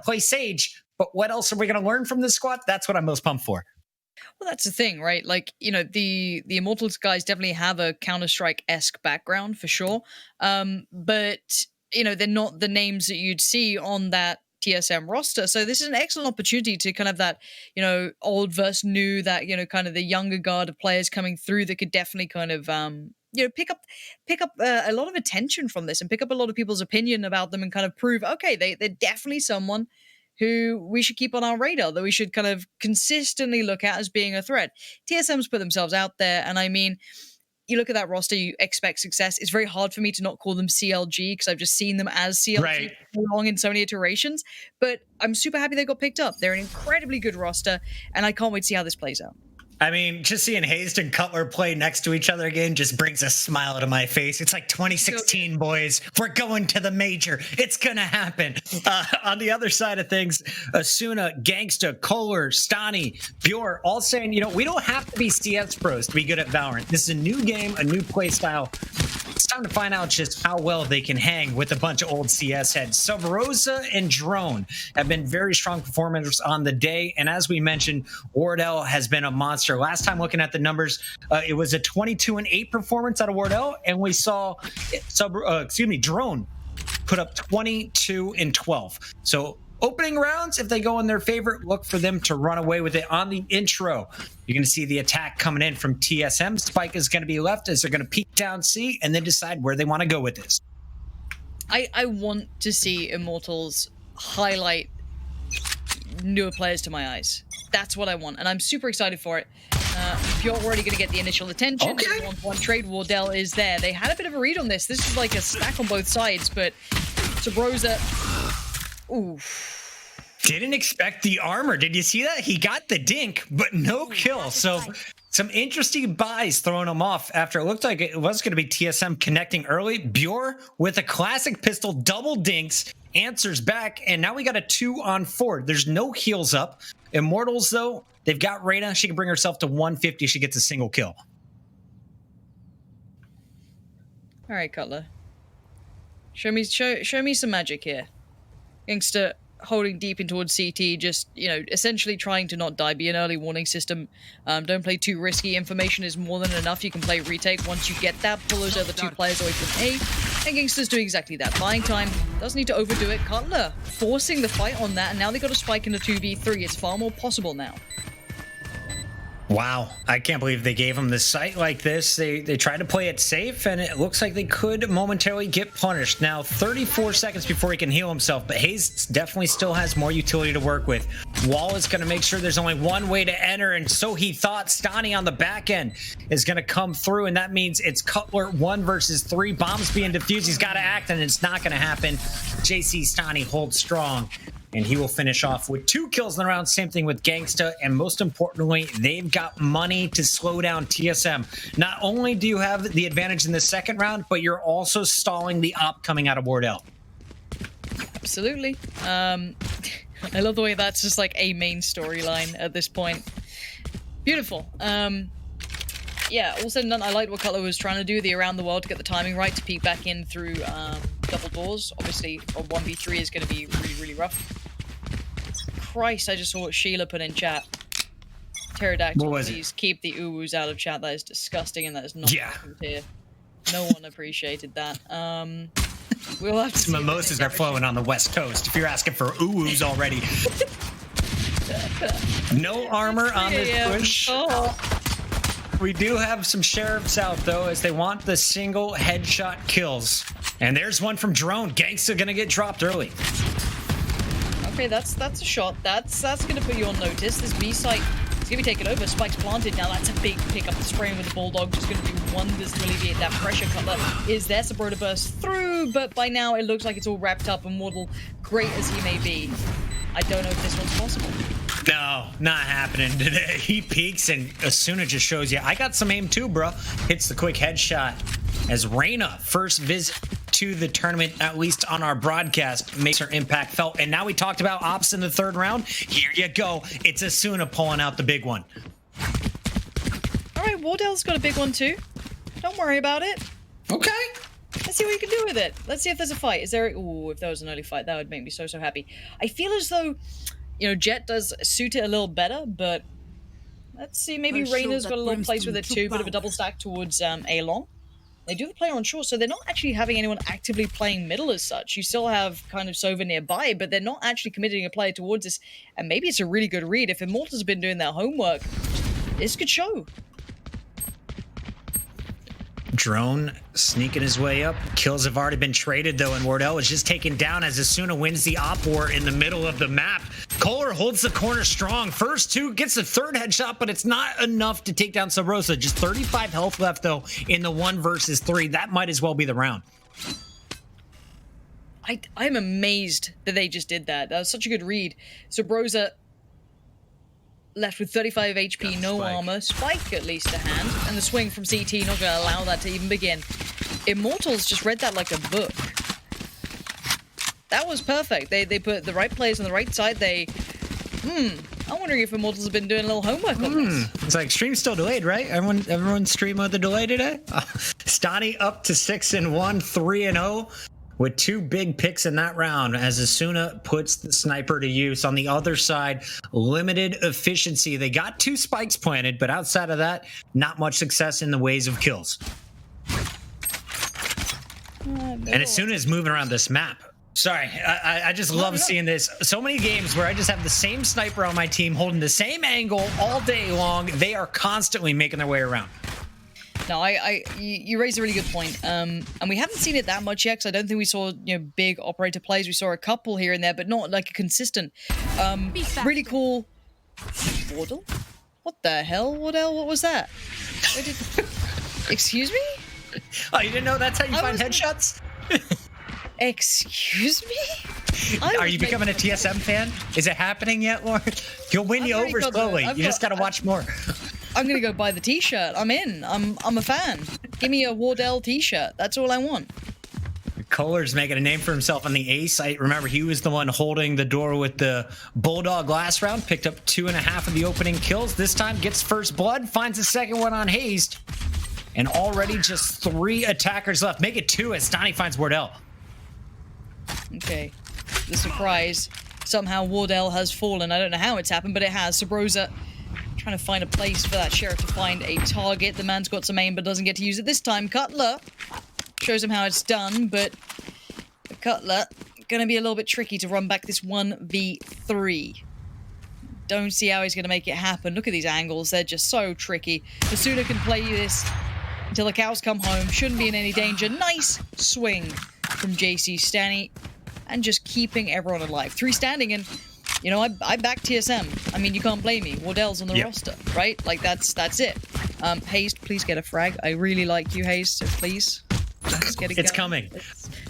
play Sage, but what else are we going to learn from this squad? That's what I'm most pumped for. Well, that's the thing, right? Like, you know, the Immortals guys definitely have a Counter-Strike-esque background for sure. But, you know, they're not the names that you'd see on that TSM roster. So this is an excellent opportunity to kind of that, you know, old versus new, that, you know, kind of the younger guard of players coming through that could definitely kind of, you know, pick up a lot of attention from this and pick up a lot of people's opinion about them and kind of prove, okay, they're definitely someone who we should keep on our radar, that we should kind of consistently look at as being a threat. TSM's put themselves out there, and I mean, you look at that roster, you expect success. It's very hard for me to not call them CLG because I've just seen them as CLG for long in so many iterations, but I'm super happy they got picked up. They're an incredibly good roster, and I can't wait to see how this plays out. I mean, just seeing Hazed and Cutler play next to each other again just brings a smile to my face. It's like 2016, boys. We're going to the major. It's going to happen. On the other side of things, Asuna, Gangsta, Kohler, Stani, Bjor, all saying, you know, we don't have to be CS pros to be good at Valorant. This is a new game, a new play style. It's time to find out just how well they can hang with a bunch of old CS heads. Savarosa and Drone have been very strong performers on the day. And as we mentioned, Wardell has been a monster. Last time looking at the numbers, it was a 22-8 performance out of Wardell. And we saw, Drone put up 22-12. So opening rounds, if they go in their favorite, look for them to run away with it. On the intro, you're going to see the attack coming in from TSM. Spike is going to be left as they're going to peek down C and then decide where they want to go with this. I want to see Immortals highlight newer players to my eyes. That's what I want, and I'm super excited for it. You're already going to get the initial attention. Okay. The 1-1 trade, Wardell is there. They had a bit of a read on this. This is like a stack on both sides, but Sabrosa... Oof. Didn't expect the armor. Did you see that? He got the dink, but no kill. So some interesting buys throwing him off after it looked like it was going to be TSM connecting early. Bjor with a classic pistol, double dinks, answers back, and now we got a 2-on-4. There's no heals up. Immortals, though, they've got Reyna. She can bring herself to 150. She gets a single kill. All right, Cutler. Show me some magic here. Gangster holding deep in towards CT, just, you know, essentially trying to not die, be an early warning system. Don't play too risky. Information is more than enough. You can play retake. Once you get that, pull those other two players away from A. And Gangster's doing exactly that. Buying time. Doesn't need to overdo it. Cutler forcing the fight on that, and now they got a spike in the 2v3. It's far more possible now. Wow, I can't believe they gave him the site like this. They tried to play it safe, and it looks like they could momentarily get punished. Now, 34 seconds before he can heal himself, but Hayes definitely still has more utility to work with. Wall is going to make sure there's only one way to enter, and so he thought. Stani on the back end is going to come through, and that means it's Cutler 1 versus 3. Bombs being defused. He's got to act, and it's not going to happen. JC Stani holds strong, and he will finish off with 2 kills in the round. Same thing with Gangsta, and most importantly, they've got money to slow down TSM. Not only do you have the advantage in the second round, but you're also stalling the op coming out of Wardell. Absolutely. I love the way that's just like a main storyline at this point. Beautiful. Yeah, all said and done, I liked what Cutler was trying to do, the around the world, to get the timing right, to peek back in through double doors. Obviously, a 1v3 is going to be really, really rough. Christ, I just saw what Sheila put in chat. Pterodactyl, please keep the uwus out of chat. That is disgusting, and that is not here. No one appreciated that. We'll have to Mimosas are flowing on the West Coast, if you're asking for uwus already. No armor on this push. Oh. We do have some sheriffs out, though, as they want the single headshot kills. And there's one from Drone. Gangsta gonna get dropped early. Okay, that's a shot. That's gonna put you on notice. This B site is gonna be taken over. Spike's planted. Now that's a big pickup. The spraying with the Bulldog just gonna do wonders to alleviate that pressure. Cutler is there. Sabro to burst through, but by now it looks like it's all wrapped up. And Wardell, great as he may be, I don't know if this one's possible. No, not happening today. He peeks, and Asuna just shows you, I got some aim too, bro. Hits the quick headshot as Reyna, first visit to the tournament, at least on our broadcast, makes her impact felt. And now we talked about ops in the third round. Here you go. It's Asuna pulling out the big one. All right, Wardell's got a big one too. Don't worry about it. Okay. Let's see what you can do with it. Let's see if there's a fight. Is there? Ooh, if there was an early fight, that would make me so happy. I feel as though, you know, Jet does suit it a little better, but let's see. Maybe Reyna's got a little place with it too. Bit of a double stack towards A long. They do have a player on shore, so they're not actually having anyone actively playing middle as such. You still have kind of Sova nearby, but they're not actually committing a player towards this. And maybe it's a really good read. If Immortals have been doing their homework, this could show. Drone sneaking his way up. Kills have already been traded, though, and Wardell is just taken down as Asuna wins the op war in the middle of the map. Kohler holds the corner strong. First two, gets the third headshot, but it's not enough to take down Sabrosa. Just 35 health left, though, in the 1 versus 3. That might as well be the round. I'm amazed that they just did that. That was such a good read. Sabrosa left with 35 HP, no armor, spike at least to hand, and the swing from CT not going to allow that to even begin. Immortals just read that like a book. That was perfect. They put the right players on the right side. I'm wondering if Immortals have been doing a little homework on this. It's like stream's still delayed, right? Everyone stream with the delay today? Stani up to 6-1, 3-0. With 2 big picks in that round as Asuna puts the sniper to use. On the other side, limited efficiency. They got 2 spikes planted, but outside of that, not much success in the ways of kills. And Asuna is moving around this map. Sorry, I just love seeing this. So many games where I just have the same sniper on my team holding the same angle all day long. They are constantly making their way around. No, you raise a really good point. And we haven't seen it that much yet, because I don't think we saw, you know, big operator plays. We saw a couple here and there, but not like a consistent. Really cool. Wardle? What the hell? What was that? Excuse me? Oh, you didn't know that's how you find headshots? Excuse me? Are you becoming a TSM fan? Is it happening yet, Lauren? You'll win you over slowly. You just got to watch more. I'm gonna go buy the t-shirt. I'm in. I'm a fan. Give me a Wardell t-shirt. That's all I want. Kohler's making a name for himself on the A site. Remember, he was the one holding the door with the Bulldog last round. Picked up 2.5 of the opening kills. This time gets first blood. Finds the second one on Hazed. And already just 3 attackers left. Make it 2 as Stani finds Wardell. Okay. The surprise. Somehow Wardell has fallen. I don't know how it's happened, but it has. Sabrosa trying to find a place for that Sheriff to find a target. The man's got some aim, but doesn't get to use it this time. Cutler shows him how it's done, but the Cutler gonna be a little bit tricky to run back this 1v3. Don't see how he's gonna make it happen. Look at these angles. They're just so tricky. Asuna can play this until the cows come home. Shouldn't be in any danger. Nice swing from JC Stani, and just keeping everyone alive. 3 standing, and you know, I back TSM. I mean, you can't blame me. Wardell's on the roster, right? Like, that's it. Hazed, please get a frag. I really like you, Hazed, so please. Let's get it It's coming.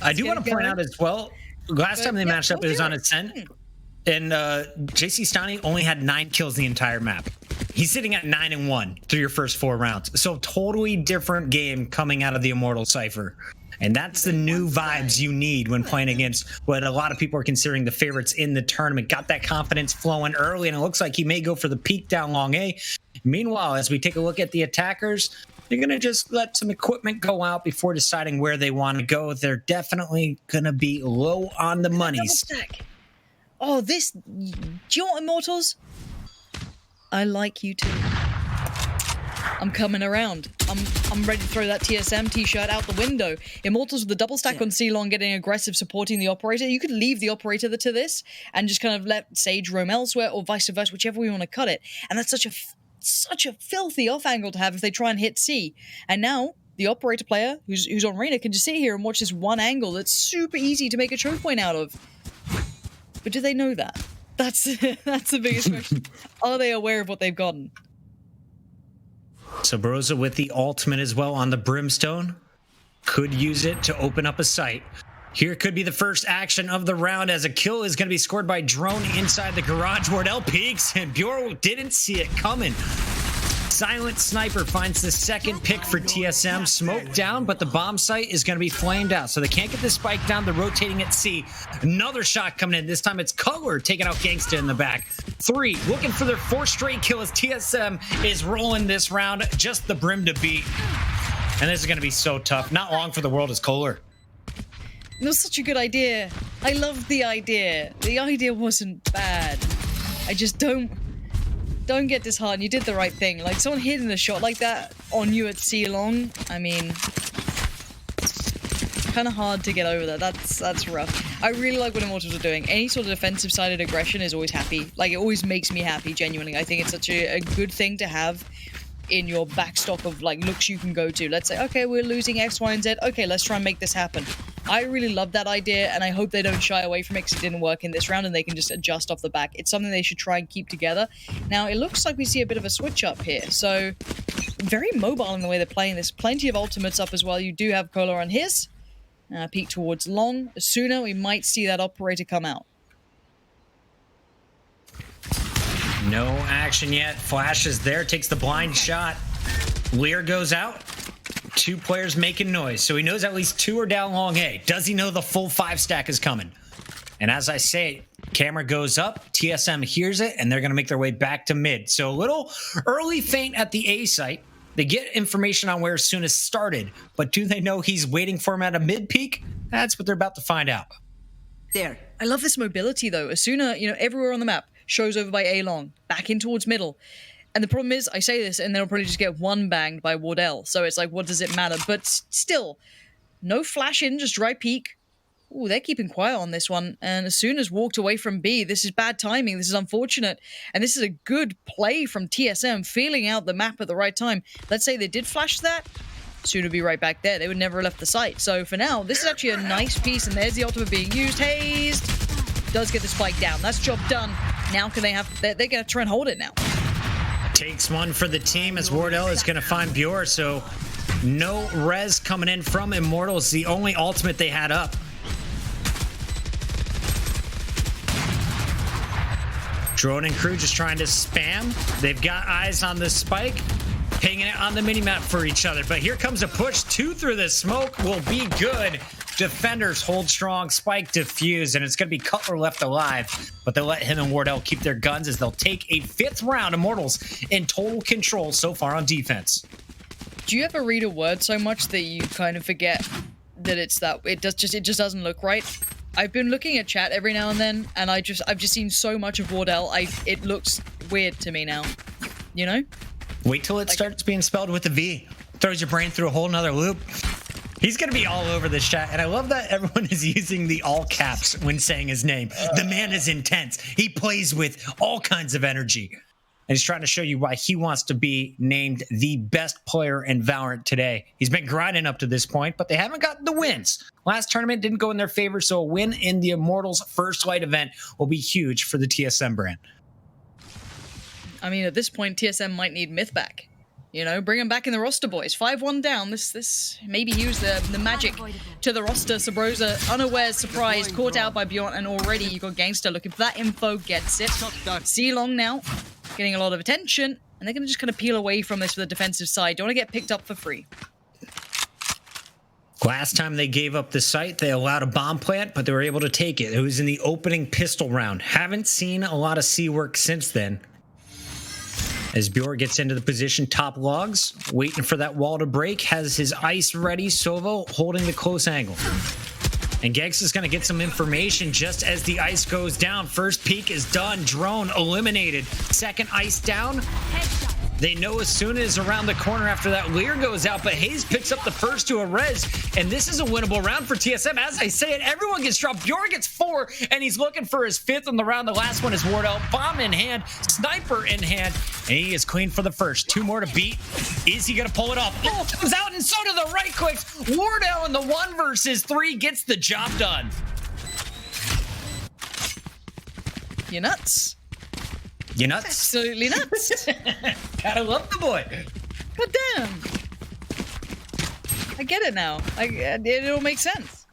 I do want to point out as well, last time they matched up, it was on Ascent, and JC Stani only had 9 kills the entire map. He's sitting at 9-1 through your first 4 rounds. So totally different game coming out of the Immortal Cypher. And that's the new vibes you need when playing against what a lot of people are considering the favorites in the tournament. Got that confidence flowing early, and it looks like he may go for the peak down long A. Meanwhile, as we take a look at the attackers, they're going to just let some equipment go out before deciding where they want to go. They're definitely going to be low on the monies. Oh, this... Do you want Immortals? I like you too. I'm coming around. I'm ready to throw that TSM t-shirt out the window. Immortals with the double stack on C-Long getting aggressive, supporting the operator. You could leave the operator to this and just kind of let Sage roam elsewhere, or vice versa, whichever way you want to cut it. And that's such a filthy off angle to have if they try and hit C. And now the operator player who's on Reyna can just sit here and watch this one angle that's super easy to make a choke point out of. But do they know that? That's the biggest question. Are they aware of what they've gotten? Sabrosa with the ultimate as well on the Brimstone. Could use it to open up a site. Here could be the first action of the round, as a kill is going to be scored by Drone inside the garage. Wardell peeks, and Bureau didn't see it coming. Silent Sniper finds the second pick for TSM. Smoke down, but the bomb site is going to be flamed out, so they can't get the spike down. They're rotating at C. Another shot coming in. This time it's Color taking out Gangsta in the back. 3, looking for their 4th straight kill as TSM is rolling this round. Just the Brim to beat. And this is going to be so tough. Not long for the world is Kohler. It was such a good idea. I loved the idea. The idea wasn't bad. I just don't get disheartened. You did the right thing. Like, someone hitting a shot like that on you at C long, I mean, kind of hard to get over that. That's rough. I really like what Immortals are doing. Any sort of defensive-sided aggression is always happy. Like, it always makes me happy, genuinely. I think it's such a good thing to have in your backstock of, like, looks you can go to. Let's say, okay, we're losing X, Y, and Z. Okay, let's try and make this happen. I really love that idea, and I hope they don't shy away from it because it didn't work in this round and they can just adjust off the back. It's something they should try and keep together. Now, it looks like we see a bit of a switch up here, so very mobile in the way they're playing this. Plenty of ultimates up as well. You do have Kohler on his. Peek towards long. Sooner, we might see that operator come out. No action yet. Flash is there, takes the blind shot. Lear goes out. 2 players making noise, so he knows at least 2 are down long A. Does he know the full 5 stack is coming? And as I say, camera goes up, TSM hears it, and they're going to make their way back to mid. So a little early feint at the A site. They get information on where Asuna started, but do they know he's waiting for him at a mid peak? That's what they're about to find out. There. I love this mobility, though. Asuna, everywhere on the map, shows over by A long, back in towards middle. And the problem is, I say this, and they'll probably just get one banged by Wardell. So it's like, what does it matter? But still, no flash in, just dry peek. Ooh, they're keeping quiet on this one. And Asuna's walked away from B. This is bad timing. This is unfortunate. And this is a good play from TSM, feeling out the map at the right time. Let's say they did flash that. Asuna would be right back there. They would never have left the site. So for now, this is actually a nice piece. And there's the ultimate being used. Hazed does get the spike down. That's job done. Now can they have... They're going to try and hold it now. Takes one for the team as Wardell is going to find Bjor. So no res coming in from Immortals. The only ultimate they had up. Drone and crew just trying to spam. They've got eyes on the spike, pinging it on the minimap for each other. But here comes a push. 2 through the smoke will be good. Defenders hold strong. Spike defuse, and it's going to be Cutler left alive. But they'll let him and Wardell keep their guns as they'll take a 5th round. Immortals in total control so far on defense. Do you ever read a word so much that you kind of forget that it's that it just doesn't look right? I've been looking at chat every now and then, and I've just seen so much of Wardell. It looks weird to me now. You know? Wait till it starts being spelled with a V. Throws your brain through a whole nother loop. He's going to be all over this chat, and I love that everyone is using the all caps when saying his name. The man is intense. He plays with all kinds of energy. And he's trying to show you why he wants to be named the best player in VALORANT today. He's been grinding up to this point, but they haven't gotten the wins. Last tournament didn't go in their favor, so a win in the Immortals First Light event will be huge for the TSM brand. I mean, at this point, TSM might need Myth back. Bring him back in the roster, boys. 5-1 down. This maybe use the magic to the roster. Sabrosa, unaware, surprised, caught out by Bjorn, and already you got Gangster looking for that info, gets it. C-Long now, getting a lot of attention, and they're going to just kind of peel away from this for the defensive side. Don't want to get picked up for free. Last time they gave up the site, they allowed a bomb plant, but they were able to take it. It was in the opening pistol round. Haven't seen a lot of C work since then. As Bjor gets into the position, top logs, waiting for that wall to break, has his ice ready. Sovo holding the close angle. And Gex is going to get some information just as the ice goes down. First peek is done. Drone eliminated. Second ice down. They know Asuna is around the corner after that. Lear goes out, but Hayes picks up the first to a res. And this is a winnable round for TSM. As I say it, everyone gets dropped. Bjorn gets 4, and he's looking for his 5th on the round. The last one is Wardell. Bomb in hand, sniper in hand, and he is clean for the first. 2 more to beat. Is he going to pull it off? Oh, comes out, and so do the right clicks. Wardell in the 1 versus 3 gets the job done. You're nuts. You nuts? Absolutely nuts. Gotta love the boy. God damn. I get it now. It all makes sense.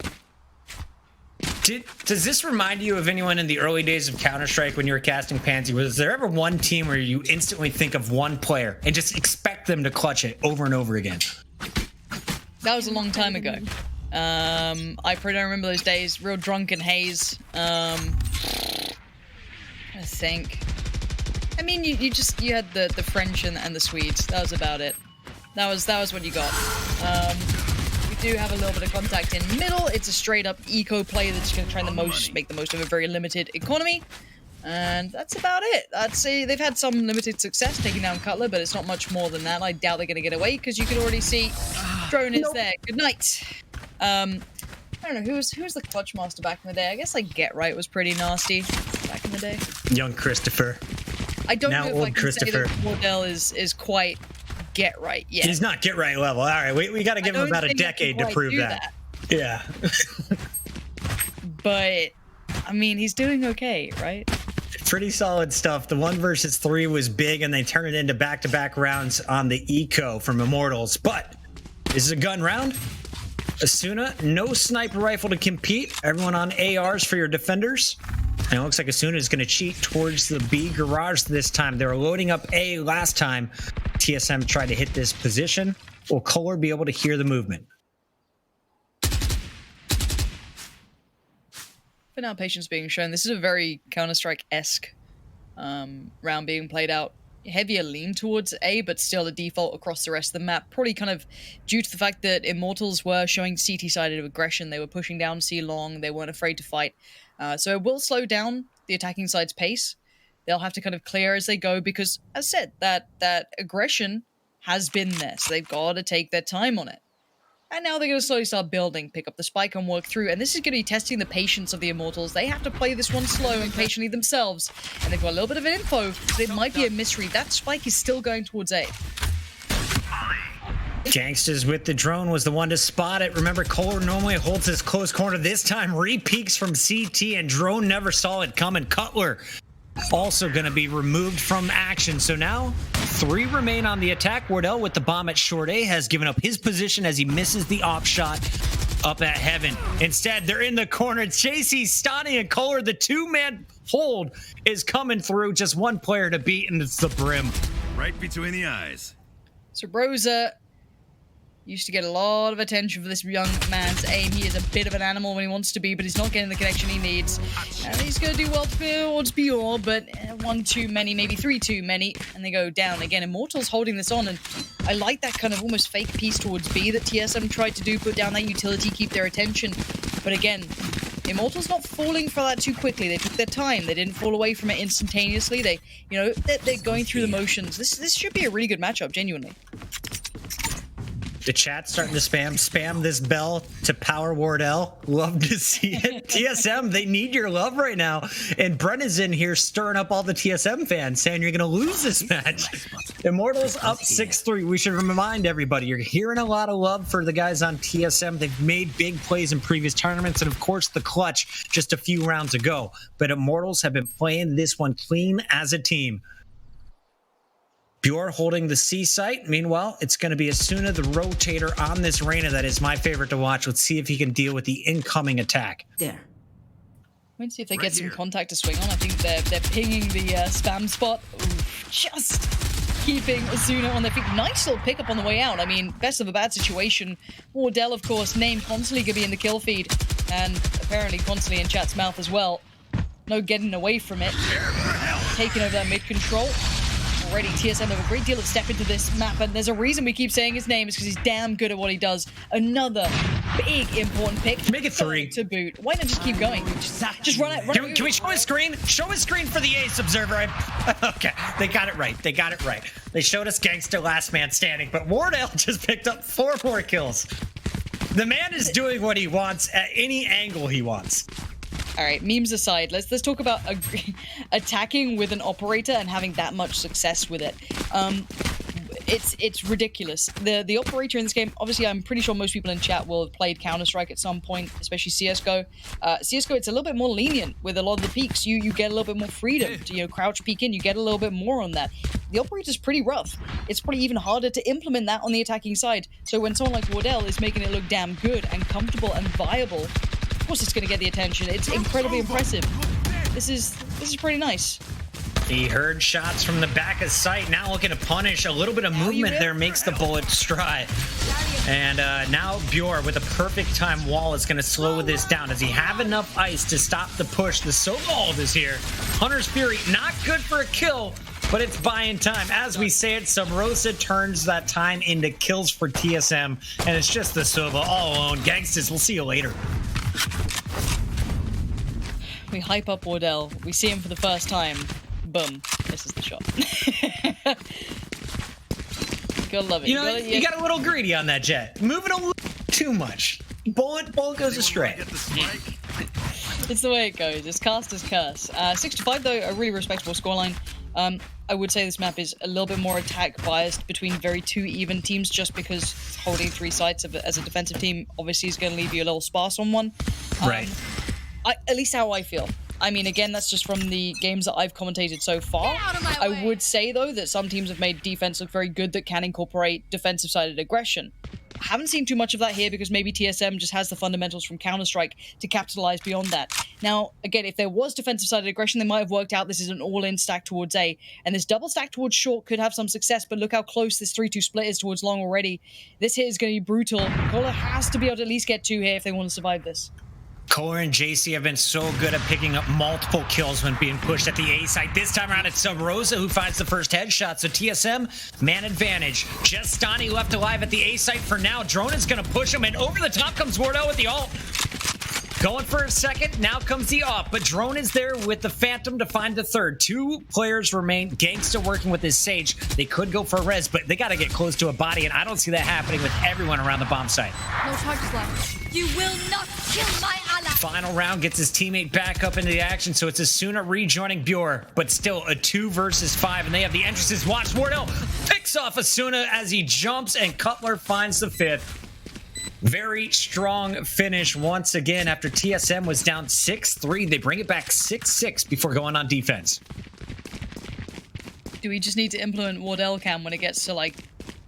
Does this remind you of anyone in the early days of Counter-Strike when you were casting Pansy? Was there ever one team where you instantly think of one player and just expect them to clutch it over and over again? That was a long time ago. I probably don't remember those days. Real drunken haze. I think. I mean, you had the French and the Swedes. That was about it. That was what you got. We do have a little bit of contact in middle. It's a straight up eco play that's going to try and make the most of a very limited economy. And that's about it. I'd say they've had some limited success taking down Cutler, but it's not much more than that. I doubt they're going to get away because you can already see drone is there. Good night. I don't know, who was the clutch master back in the day? I guess like Get Right was pretty nasty back in the day. Young Christopher. I don't Now know if old I can Christopher. say that Wardell is quite Get Right yet. He's not Get Right level. All right, we got to give him about a decade to prove that. Yeah. But, I mean, he's doing okay, right? Pretty solid stuff. The 1 versus 3 was big, and they turned it into back-to-back rounds on the eco from Immortals. But this is a gun round. Asuna, no sniper rifle to compete. Everyone on ARs for your defenders. And it looks like Asuna is going to cheat towards the B garage this time. They were loading up A last time. TSM tried to hit this position. Will Kohler be able to hear the movement? For now, patience being shown. This is a very Counter-Strike-esque round being played out. Heavier lean towards A, but still a default across the rest of the map. Probably kind of due to the fact that Immortals were showing CT-sided aggression. They were pushing down C long. They weren't afraid to fight. So it will slow down the attacking side's pace. They'll have to kind of clear as they go because, as said, that aggression has been there. So they've got to take their time on it. And now they're going to slowly start building, pick up the spike and work through. And this is going to be testing the patience of the Immortals. They have to play this one slow and patiently themselves. And they've got a little bit of an info, but it might be a misread. That spike is still going towards A. Gangsters with the drone was the one to spot it. Remember, Kohler normally holds his close corner. This time, re-peeks from CT, and drone never saw it coming. Cutler also going to be removed from action. So now 3 remain on the attack. Wardell with the bomb at short A has given up his position as he misses the op shot up at heaven. Instead, they're in the corner. Chasey, Stani, and Kohler, the 2-man hold is coming through. Just one player to beat, and it's the Brim. Right between the eyes. So Rosa used to get a lot of attention for this young man's aim. He is a bit of an animal when he wants to be, but he's not getting the connection he needs. And he's going to do well towards Bjorn, but 1 too many, maybe 3 too many, and they go down. Again, Immortals holding this on, and I like that kind of almost fake piece towards B that TSM tried to do, put down that utility, keep their attention. But again, Immortals not falling for that too quickly. They took their time. They didn't fall away from it instantaneously. They're going through the motions. This should be a really good matchup, genuinely. The chat's starting to spam this bell to power Wardell. Love to see it. TSM, they need your love right now. And Brennan's in here stirring up all the TSM fans, saying you're going to lose this match. Immortals up 6-3. We should remind everybody, you're hearing a lot of love for the guys on TSM. They've made big plays in previous tournaments, and of course the clutch just a few rounds ago. But Immortals have been playing this one clean as a team. Bjor holding the C site. Meanwhile, it's going to be Asuna, the rotator on this Reyna. That is my favorite to watch. Let's see if he can deal with the incoming attack. There. Let's see if they get some contact to swing on. I think they're pinging the spam spot. Ooh, just keeping Asuna on their feet. Nice little pickup on the way out. I mean, best of a bad situation. Wardell, of course, named constantly going to be in the kill feed. And apparently constantly in chat's mouth as well. No getting away from it. Taking over that mid control. Already, TSM have a great deal of step into this map, and there's a reason we keep saying his name is because he's damn good at what he does. Another big important pick. Make it 3 to boot. Why not just keep going? Just run it. Can we show his screen? Show his screen for the Ace Observer. Okay, they got it right. They got it right. They showed us Gangster last man standing, but Wardell just picked up 4 more kills. The man is doing what he wants at any angle he wants. All right, memes aside, let's talk about attacking with an operator and having that much success with it. It's ridiculous. The operator in this game, obviously, I'm pretty sure most people in chat will have played Counter-Strike at some point, especially CS:GO. CS:GO, it's a little bit more lenient with a lot of the peaks. You get a little bit more freedom to crouch peek in. You get a little bit more on that. The operator's pretty rough. It's probably even harder to implement that on the attacking side. So when someone like Wardell is making it look damn good and comfortable and viable, of course it's going to get the attention. It's incredibly impressive. This is pretty nice. He heard shots from the back of sight. Now looking to punish. A little bit of movement there makes the bullet stride. And now Bjor with a perfect time wall is going to slow this down. Does he have enough ice to stop the push? The Sobald is here. Hunter's Fury, not good for a kill, but it's buying time. As we say it, Subrosa turns that time into kills for TSM, and it's just the Sova all alone. Gangsters, we'll see you later. We hype up Wardell. We see him for the first time. Boom. This is the shot. Gotta love it. You know, you got a little greedy on that jet. Moving a little too much. Bullet goes astray. It's the way it goes. It's caster's curse. 6-5 though, a really respectable scoreline. I would say this map is a little bit more attack biased between very two even teams, just because holding 3 sites as a defensive team obviously is going to leave you a little sparse on one. Right. At least how I feel. I mean, again, that's just from the games that I've commentated so far. I would say, though, that some teams have made defense look very good that can incorporate defensive-sided aggression. I haven't seen too much of that here because maybe TSM just has the fundamentals from Counter-Strike to capitalize beyond that. Now, again, if there was defensive-sided aggression, they might have worked out this is an all-in stack towards A, and this double stack towards short could have some success, but look how close this 3-2 split is towards long already. This hit is going to be brutal. Kohler has to be able to at least get 2 here if they want to survive this. Kohler and JC have been so good at picking up multiple kills when being pushed at the A site. This time around, it's Subrosa who finds the first headshot. So TSM, man advantage. Just Stani left alive at the A site for now. Drone is going to push him, and over the top comes Wardell with the ult. Going for a second, now comes the off, but Drone is there with the Phantom to find the third. 2 players remain. Gangsta working with his Sage. They could go for a res, but they got to get close to a body, and I don't see that happening with everyone around the bomb site. No charges left. You will not kill my ally. Final round gets his teammate back up into the action, so it's Asuna rejoining Bjor, but still a 2 versus 5, and they have the entrances. Watch Wardell picks off Asuna as he jumps, and Cutler finds the 5th. Very strong finish once again after TSM was down 6-3. They bring it back 6-6 before going on defense. Do we just need to implement Wardell cam when it gets to like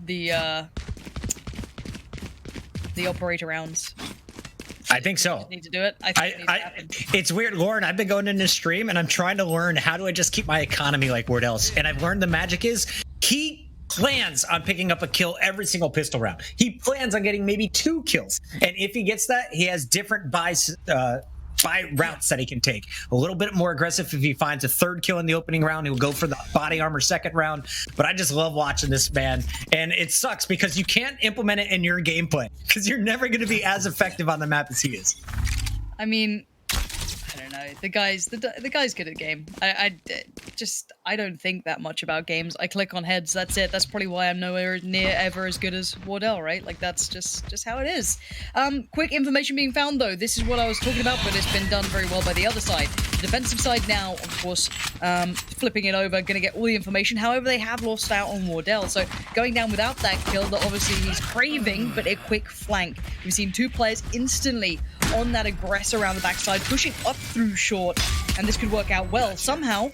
the operator rounds? I think so. Need to do it. I think it needs to happen. It's weird, Lauren. I've been going into stream and I'm trying to learn how do I just keep my economy like Wardell's. And I've learned the magic is he plans on picking up a kill every single pistol round. He plans on getting maybe 2 kills. And if he gets that, he has different buy routes that he can take. A little bit more aggressive if he finds a 3rd kill in the opening round. He'll go for the body armor 2nd round. But I just love watching this man. And it sucks because you can't implement it in your gameplay because you're never going to be as effective on the map as he is. I mean, I don't know. The guy's good at the game. I don't think that much about games. I click on heads. That's it. That's probably why I'm nowhere near ever as good as Wardell, right? Like that's just how it is. Quick information being found though. This is what I was talking about, but it's been done very well by the other side. The defensive side now, of course, flipping it over, going to get all the information. However, they have lost out on Wardell, so going down without that kill that obviously he's craving, but a quick flank. We've seen 2 players instantly on that aggressor around the backside, pushing up through short, and this could work out well. Somehow,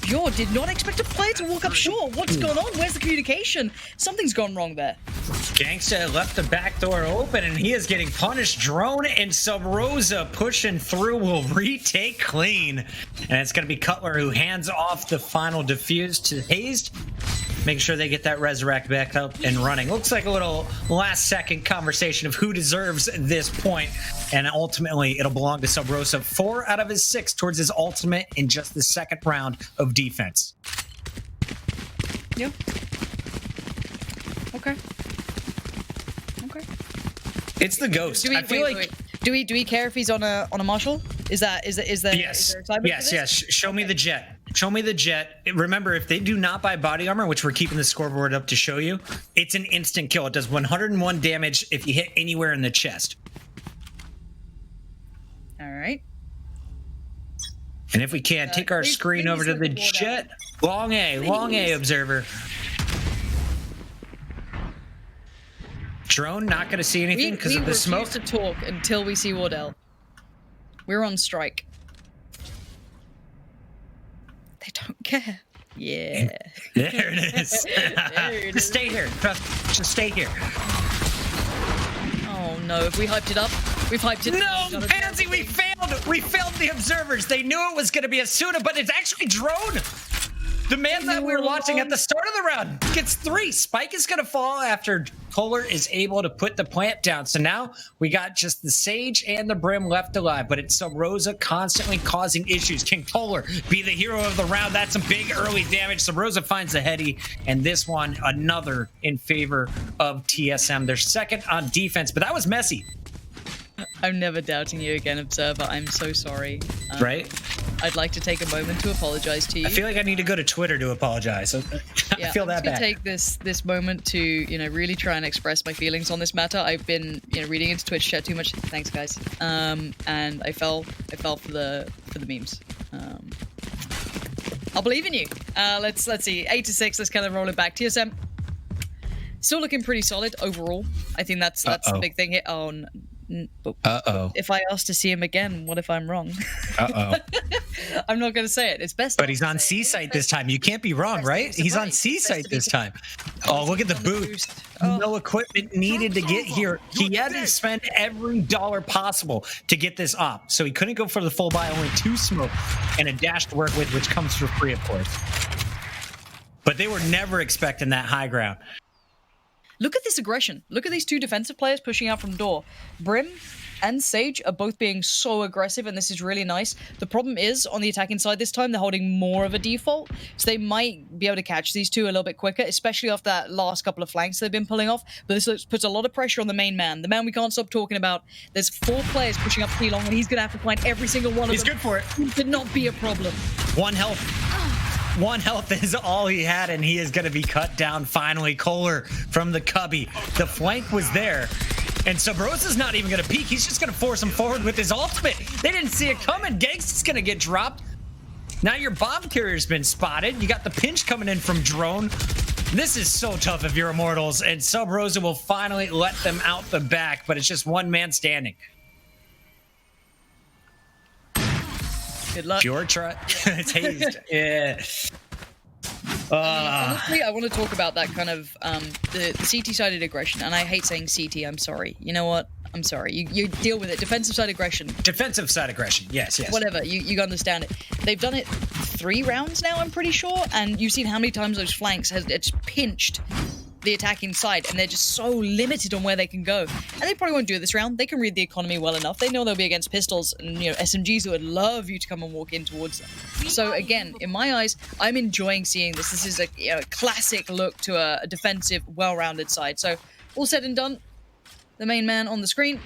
Bjor did not expect a player to walk up short. What's going on? Where's the communication? Something's gone wrong there. Gangsta left the back door open, and he is getting punished. Drone and Subrosa pushing through will retake clean. And it's going to be Cutler who hands off the final defuse to Hazed. Make sure they get that resurrect back up and running. Looks like a little last-second conversation of who deserves this point. And ultimately, it'll belong to Subrosa. 4 out of his 6 towards his ultimate in just the 2nd round of defense. Yeah. Okay. It's the ghost. I feel like. Do we care if he's on a Marshall? Is there Yes. excitement for this? Yes. Show me the jet. Show me the jet. Remember, if they do not buy body armor, which we're keeping the scoreboard up to show you, it's an instant kill. It does 101 damage if you hit anywhere in the chest. All right. And if we can, take our screen over to the jet. Long A, observer. Drone, not going to see anything because of the smoke. We refuse to talk until we see Wardell. We're on strike. They don't care. Yeah. There it is. Just stay here. Just stay here. Oh no, have we hyped it up? We've hyped it up. No, Pansy, we failed. We failed the observers. They knew it was going to be Asuna, but it's actually Drone. The man that we were watching at the start of the round gets 3. Spike is going to fall after Kohler is able to put the plant down. So now we got just the Sage and the Brim left alive, but it's Rosa constantly causing issues. Can Kohler be the hero of the round? That's some big early damage. So Rosa finds the heady, and this one, another in favor of TSM. They're second on defense, but that was messy. I'm never doubting you again, Observer. I'm so sorry. Right? I'd like to take a moment to apologize to you. I feel like I need to go to Twitter to apologize. I feel that bad. Take this moment to really try and express my feelings on this matter. I've been reading into Twitch chat too much. Thanks, guys. And I fell for the memes. I'll believe in you. Let's see. 8-6. Let's kind of roll it back. TSM still looking pretty solid overall. I think that's the big thing here. If I ask to see him again, what if I'm wrong? I'm not going to say it. It's best. But he's on C site this time. You can't be wrong, right? He's on C site this time. Oh, look at the boost. No equipment needed to get here. He had to spend every dollar possible to get this op. So he couldn't go for the full buy, only 2 smoke and a dash to work with, which comes for free, of course. But they were never expecting that high ground. Look at this aggression. Look at these 2 defensive players pushing out from door. Brim and Sage are both being so aggressive, and this is really nice. The problem is, on the attacking side this time, they're holding more of a default, so they might be able to catch these 2 a little bit quicker, especially off that last couple of flanks they've been pulling off. But this puts a lot of pressure on the main man, the man we can't stop talking about. There's 4 players pushing up T long, and he's going to have to find every single one of them. He's good for it. It could not be a problem. 1 health. 1 health is all he had, and he is going to be cut down finally. Kohler from the cubby. The flank was there, and Subrosa's not even going to peek. He's just going to force him forward with his ultimate. They didn't see it coming. Gangsta's going to get dropped. Now your bomb carrier's been spotted. You got the pinch coming in from Drone. This is so tough if you're Immortals, and Subrosa will finally let them out the back, but it's just one man standing. Good luck. Your try. It's hazed. Yeah. Honestly, I want to talk about that kind of the CT-sided aggression, and I hate saying CT. I'm sorry. You know what? I'm sorry. You deal with it. Defensive side aggression. Defensive side aggression. Yes. Whatever. You understand it. They've done it 3 rounds now, I'm pretty sure, and you've seen how many times those flanks it's pinched the attacking side, and they're just so limited on where they can go. And they probably won't do it this round. They can read the economy well enough. They know they'll be against pistols and SMGs who would love you to come and walk in towards them. So again, in my eyes, I'm enjoying seeing this. This is a classic look to a defensive, well-rounded side. So all said and done, the main man on the screen.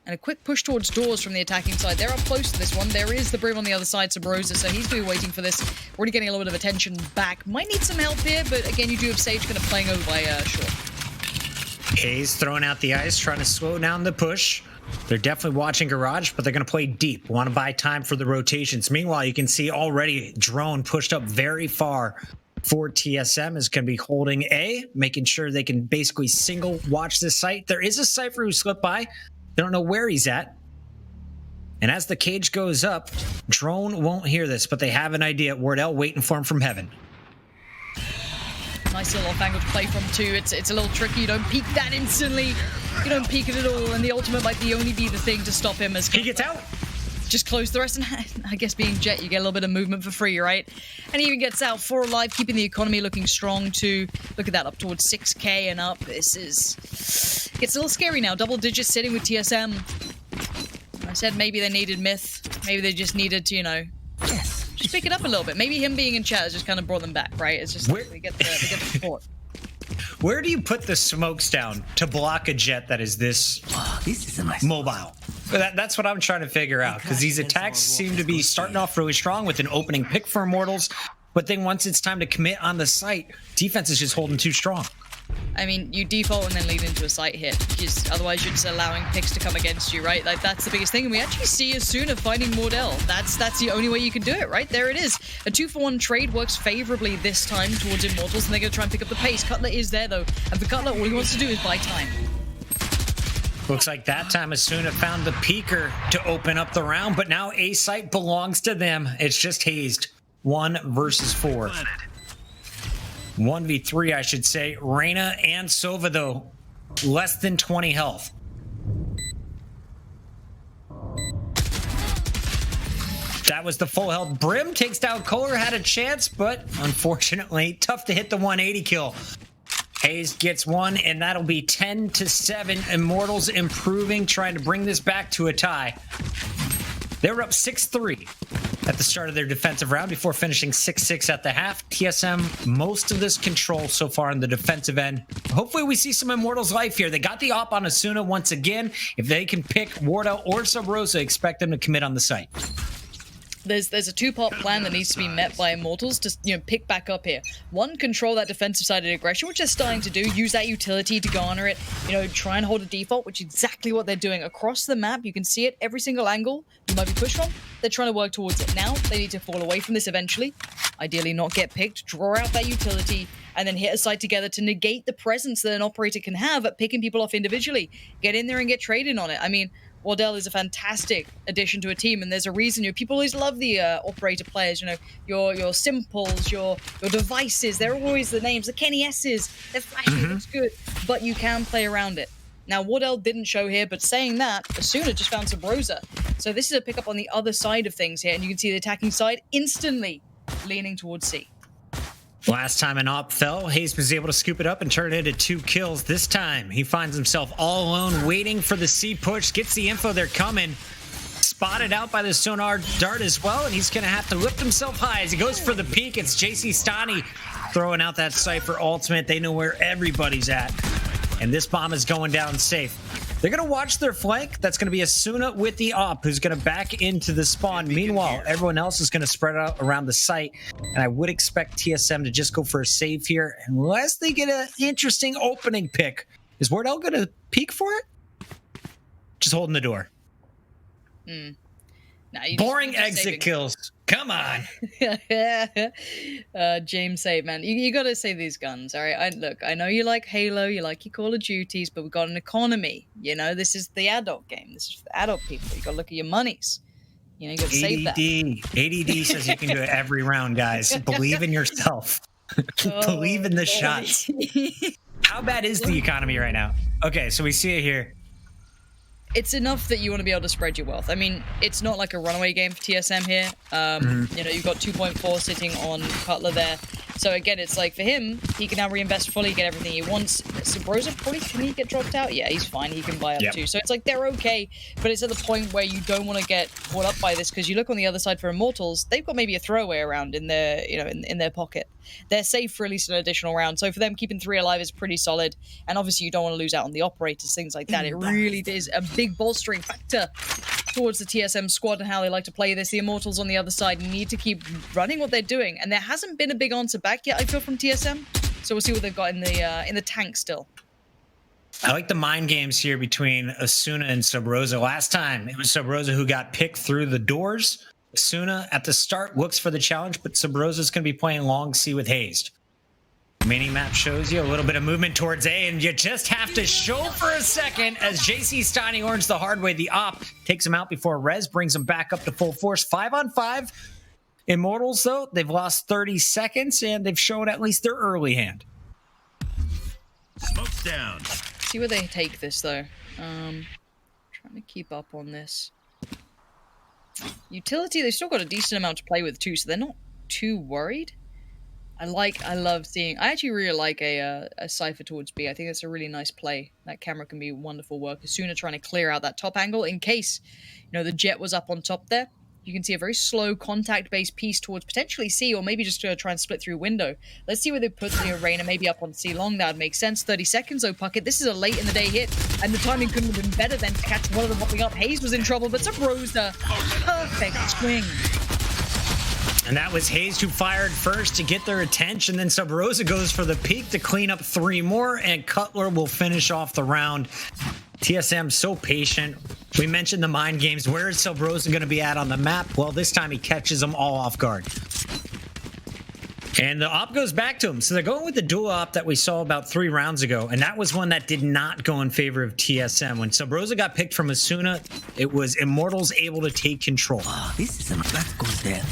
And a quick push towards doors from the attacking side. They're up close to this one. There is the Brim on the other side, Subrosa, so he's going to be waiting for this. Already getting a little bit of attention back. Might need some help here, but again, you do have Sage kind of playing over by Short. Hayes throwing out the ice, trying to slow down the push. They're definitely watching Garage, but they're going to play deep. Want to buy time for the rotations. Meanwhile, you can see already Drone pushed up very far for TSM is going to be holding A, making sure they can basically single watch this site. There is a Cypher who slipped by. They don't know where he's at. And as the cage goes up, Drone won't hear this, but they have an idea. Wardell waiting for him from heaven. Nice little off angle to play from too. It's a little tricky. You don't peek that instantly. You don't peek it at all, and the ultimate might only be the thing to stop him as he gets out. Just close the rest, and I guess being Jet, you get a little bit of movement for free, right? And he even gets out 4 alive, keeping the economy looking strong too. Look at that, up towards 6k and up. This is... It's a little scary now. Double digits sitting with TSM. I said maybe they needed Myth. Maybe they just needed to, just pick it up a little bit. Maybe him being in chat has just kind of brought them back, right? It's just like they get the support. Where do you put the smokes down to block a Jet that is this mobile? That's what I'm trying to figure out, because these attacks seem to be starting off really strong with an opening pick for Immortals, but then once it's time to commit on the site, defense is just holding too strong. I mean, you default and then lead into a site hit, because otherwise you're just allowing picks to come against you, right? Like, that's the biggest thing, and we actually see Asuna finding Wardell. That's the only way you can do it, right? There it is. A 2-for-1 trade works favorably this time towards Immortals, and they're going to try and pick up the pace. Cutler is there, though, and for Cutler, all he wants to do is buy time. Looks like that time Asuna found the peeker to open up the round, but now A site belongs to them. It's just hazed. 1 versus 4. 1v3, I should say. Reyna and Sova, though, less than 20 health. That was the full health. Brim takes down Kohler, had a chance, but unfortunately, tough to hit the 180 kill. Hayes gets one, and that'll be 10-7. Immortals improving, trying to bring this back to a tie. They were up 6-3 at the start of their defensive round before finishing 6-6 at the half. TSM, most of this control so far on the defensive end. Hopefully we see some Immortals life here. They got the op on Asuna once again. If they can pick Wardell or Sub Rosa, expect them to commit on the site. There's a two-part plan that needs to be met by Immortals to pick back up here. One, control that defensive side of aggression, which they're starting to do. Use that utility to garner it. Try and hold a default, which is exactly what they're doing across the map. You can see it every single angle you might be pushed from. They're trying to work towards it. Now they need to fall away from this eventually. Ideally, not get picked. Draw out that utility and then hit a side together to negate the presence that an operator can have at picking people off individually. Get in there and get traded on it. I mean, Wardell is a fantastic addition to a team, and there's a reason. People always love the operator players. Your simples, your devices. They're always the names. The Kenny S's. They're flashy. Looks good, but you can play around it. Now Wardell didn't show here, but saying that, Asuna just found Sub Rosa. So this is a pickup on the other side of things here, and you can see the attacking side instantly leaning towards C. Last time an op fell, Hayes was able to scoop it up and turn it into 2 kills. This time, he finds himself all alone, waiting for the C push, gets the info they're coming. Spotted out by the sonar dart as well, and he's going to have to lift himself high as he goes for the peak. It's JC Stani throwing out that Cypher ultimate. They know where everybody's at, and this bomb is going down safe. They're going to watch their flank. That's going to be Asuna with the op, who's going to back into the spawn. Meanwhile, everyone else is going to spread out around the site, and I would expect TSM to just go for a save here unless they get an interesting opening pick. Is Wardell going to peek for it? Just holding the door. Nah, boring exit kills. Come on. James Save, man. You got to save these guns, all right? Look, I know you like Halo, you like your Call of Duties, but we've got an economy. This is the adult game. This is for the adult people. You got to look at your monies. You got to save that. ADD says you can do it every round, guys. Believe in yourself. Believe in the shots. How bad is the economy right now? Okay, so we see it here. It's enough that you want to be able to spread your wealth. I mean, it's not like a runaway game for TSM here. You've got 2.4 sitting on Cutler there. So again, it's like for him, he can now reinvest fully, get everything he wants. Sub Rosa, probably, can he get dropped out? Yeah, he's fine. He can buy up too. So it's like they're okay, but it's at the point where you don't want to get caught up by this, because you look on the other side for Immortals, they've got maybe a throwaway around in their, in their pocket. They're safe for at least an additional round. So for them, keeping 3 alive is pretty solid. And obviously, you don't want to lose out on the operators, things like that. It really is a big bolstering factor towards the TSM squad and how they like to play this. The Immortals on the other side need to keep running what they're doing, and there hasn't been a big answer back yet, I feel, from TSM. So we'll see what they've got in the tank still. I like the mind games here between Asuna and Sub Rosa. Last time, it was Sub Rosa who got picked through the doors. Asuna at the start looks for the challenge, but Sub Rosa's going to be playing long C with Hazed. Mini map shows you a little bit of movement towards A, and you just have to show for a second as JC Stani earns the hard way. The op takes him out before Rez brings him back up to full force. 5-on-5. Immortals, though, they've lost 30 seconds, and they've shown at least their early hand. Smoke's down. See where they take this, though. Trying to keep up on this. Utility, they've still got a decent amount to play with, too, so they're not too worried. I love seeing. I actually really like a Cypher towards B. I think that's a really nice play. That camera can be wonderful work. Asuna trying to clear out that top angle in case, the jet was up on top there. You can see a very slow contact-based piece towards potentially C, or maybe just to try and split through window. Let's see where they put the arena, maybe up on C long. That would make sense. 30 seconds, though, Puckett. This is a late-in-the-day hit, and the timing couldn't have been better than to catch one of them popping up. Hayes was in trouble, but Sub Rosa, perfect swing. And that was Hayes who fired first to get their attention. Then Sub Rosa goes for the peak to clean up 3 more, and Cutler will finish off the round. TSM so patient. We mentioned the mind games. Where is Sub Rosa going to be at on the map? Well, this time he catches them all off guard. And the op goes back to him. So they're going with the dual op that we saw about 3 rounds ago. And that was one that did not go in favor of TSM. When Sub Rosa got picked from Asuna, it was Immortals able to take control. This is a that goes there.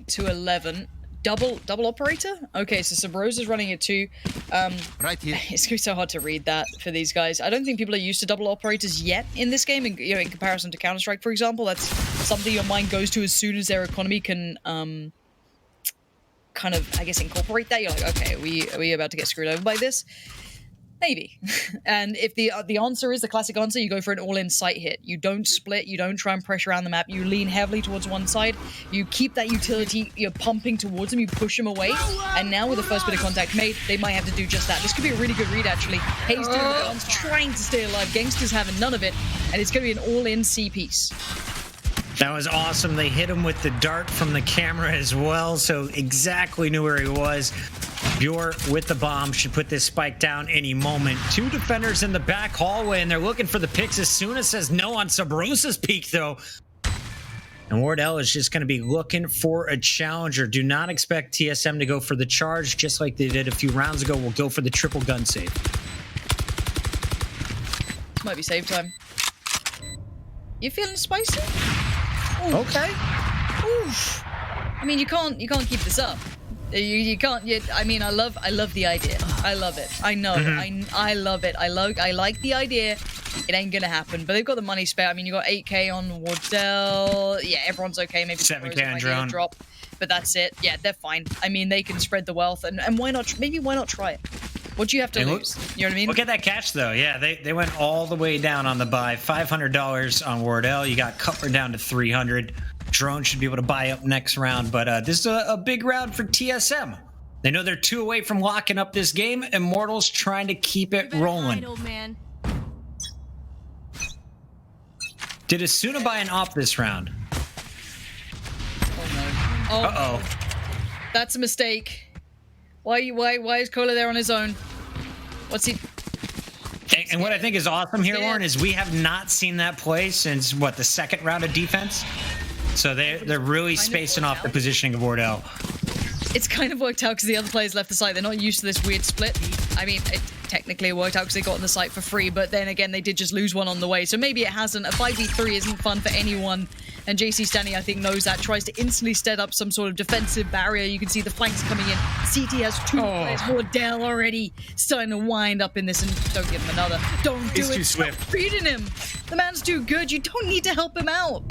2-11. Double operator? Okay, so Sabrosa's running it too. Right here. It's gonna be so hard to read that for these guys. I don't think people are used to double operators yet in this game, in comparison to Counter-Strike, for example. That's something your mind goes to as soon as their economy can kind of, I guess, incorporate that. You're like, okay, are we about to get screwed over by this? Maybe. And if the answer is the classic answer, you go for an all-in sight hit. You don't split, you don't try and pressure around the map, you lean heavily towards one side, you keep that utility, you're pumping towards them, you push them away, and now with the first bit of contact made, they might have to do just that. This could be a really good read, actually. Hayes doing the guns, trying to stay alive, Gangsters having none of it, and it's going to be an all-in C piece. That was awesome. They hit him with the dart from the camera as well, so exactly knew where he was. Bjor with the bomb should put this spike down any moment. Two defenders in the back hallway, and they're looking for the picks. Asuna says no on Sabrosa's peak, though. And Wardell is just going to be looking for a challenger. Do not expect TSM to go for the charge, just like they did a few rounds ago. We'll go for the triple gun save. This might be save time. You feeling spicy? Ooh. Okay. Oof. I mean, you can't keep this up. You can't. I mean, I love the idea. I love it. I know. I love it. I like the idea. It ain't gonna happen. But they've got the money spare. I mean, you got 8K on Wardell. Yeah, everyone's okay. Maybe 7K on drone. Drop, but that's it. Yeah, they're fine. I mean, they can spread the wealth, and why not? Maybe why not try it? What do you have to lose? You know what I mean? Look at that catch, though. Yeah, they went all the way down on the buy. $500 on Wardell. You got Cutler down to 300. Drone should be able to buy up next round, but this is a big round for TSM. They know they're 2 away from locking up this game. Immortals trying to keep it rolling. Old man. Did Asuna buy an op this round? Oh no. Uh-oh. That's a mistake. Why is Cola there on his own? What's he? And what I think is awesome here, Lauren, is we have not seen that play since, what, the second round of defense? So they're really spacing off the positioning of Wardell. It's kind of worked out because the other players left the site. They're not used to this weird split. I mean, it technically worked out because they got on the site for free, but then again, they did just lose one on the way. So maybe it hasn't. A 5v3 isn't fun for anyone. And JC Stanley, I think, knows that. Tries to instantly set up some sort of defensive barrier. You can see the flanks coming in. CT has 2 players. Wardell already starting to wind up in this. And don't give him another. Don't do He's it. too swift. Stop feeding him. The man's too good. You don't need to help him out.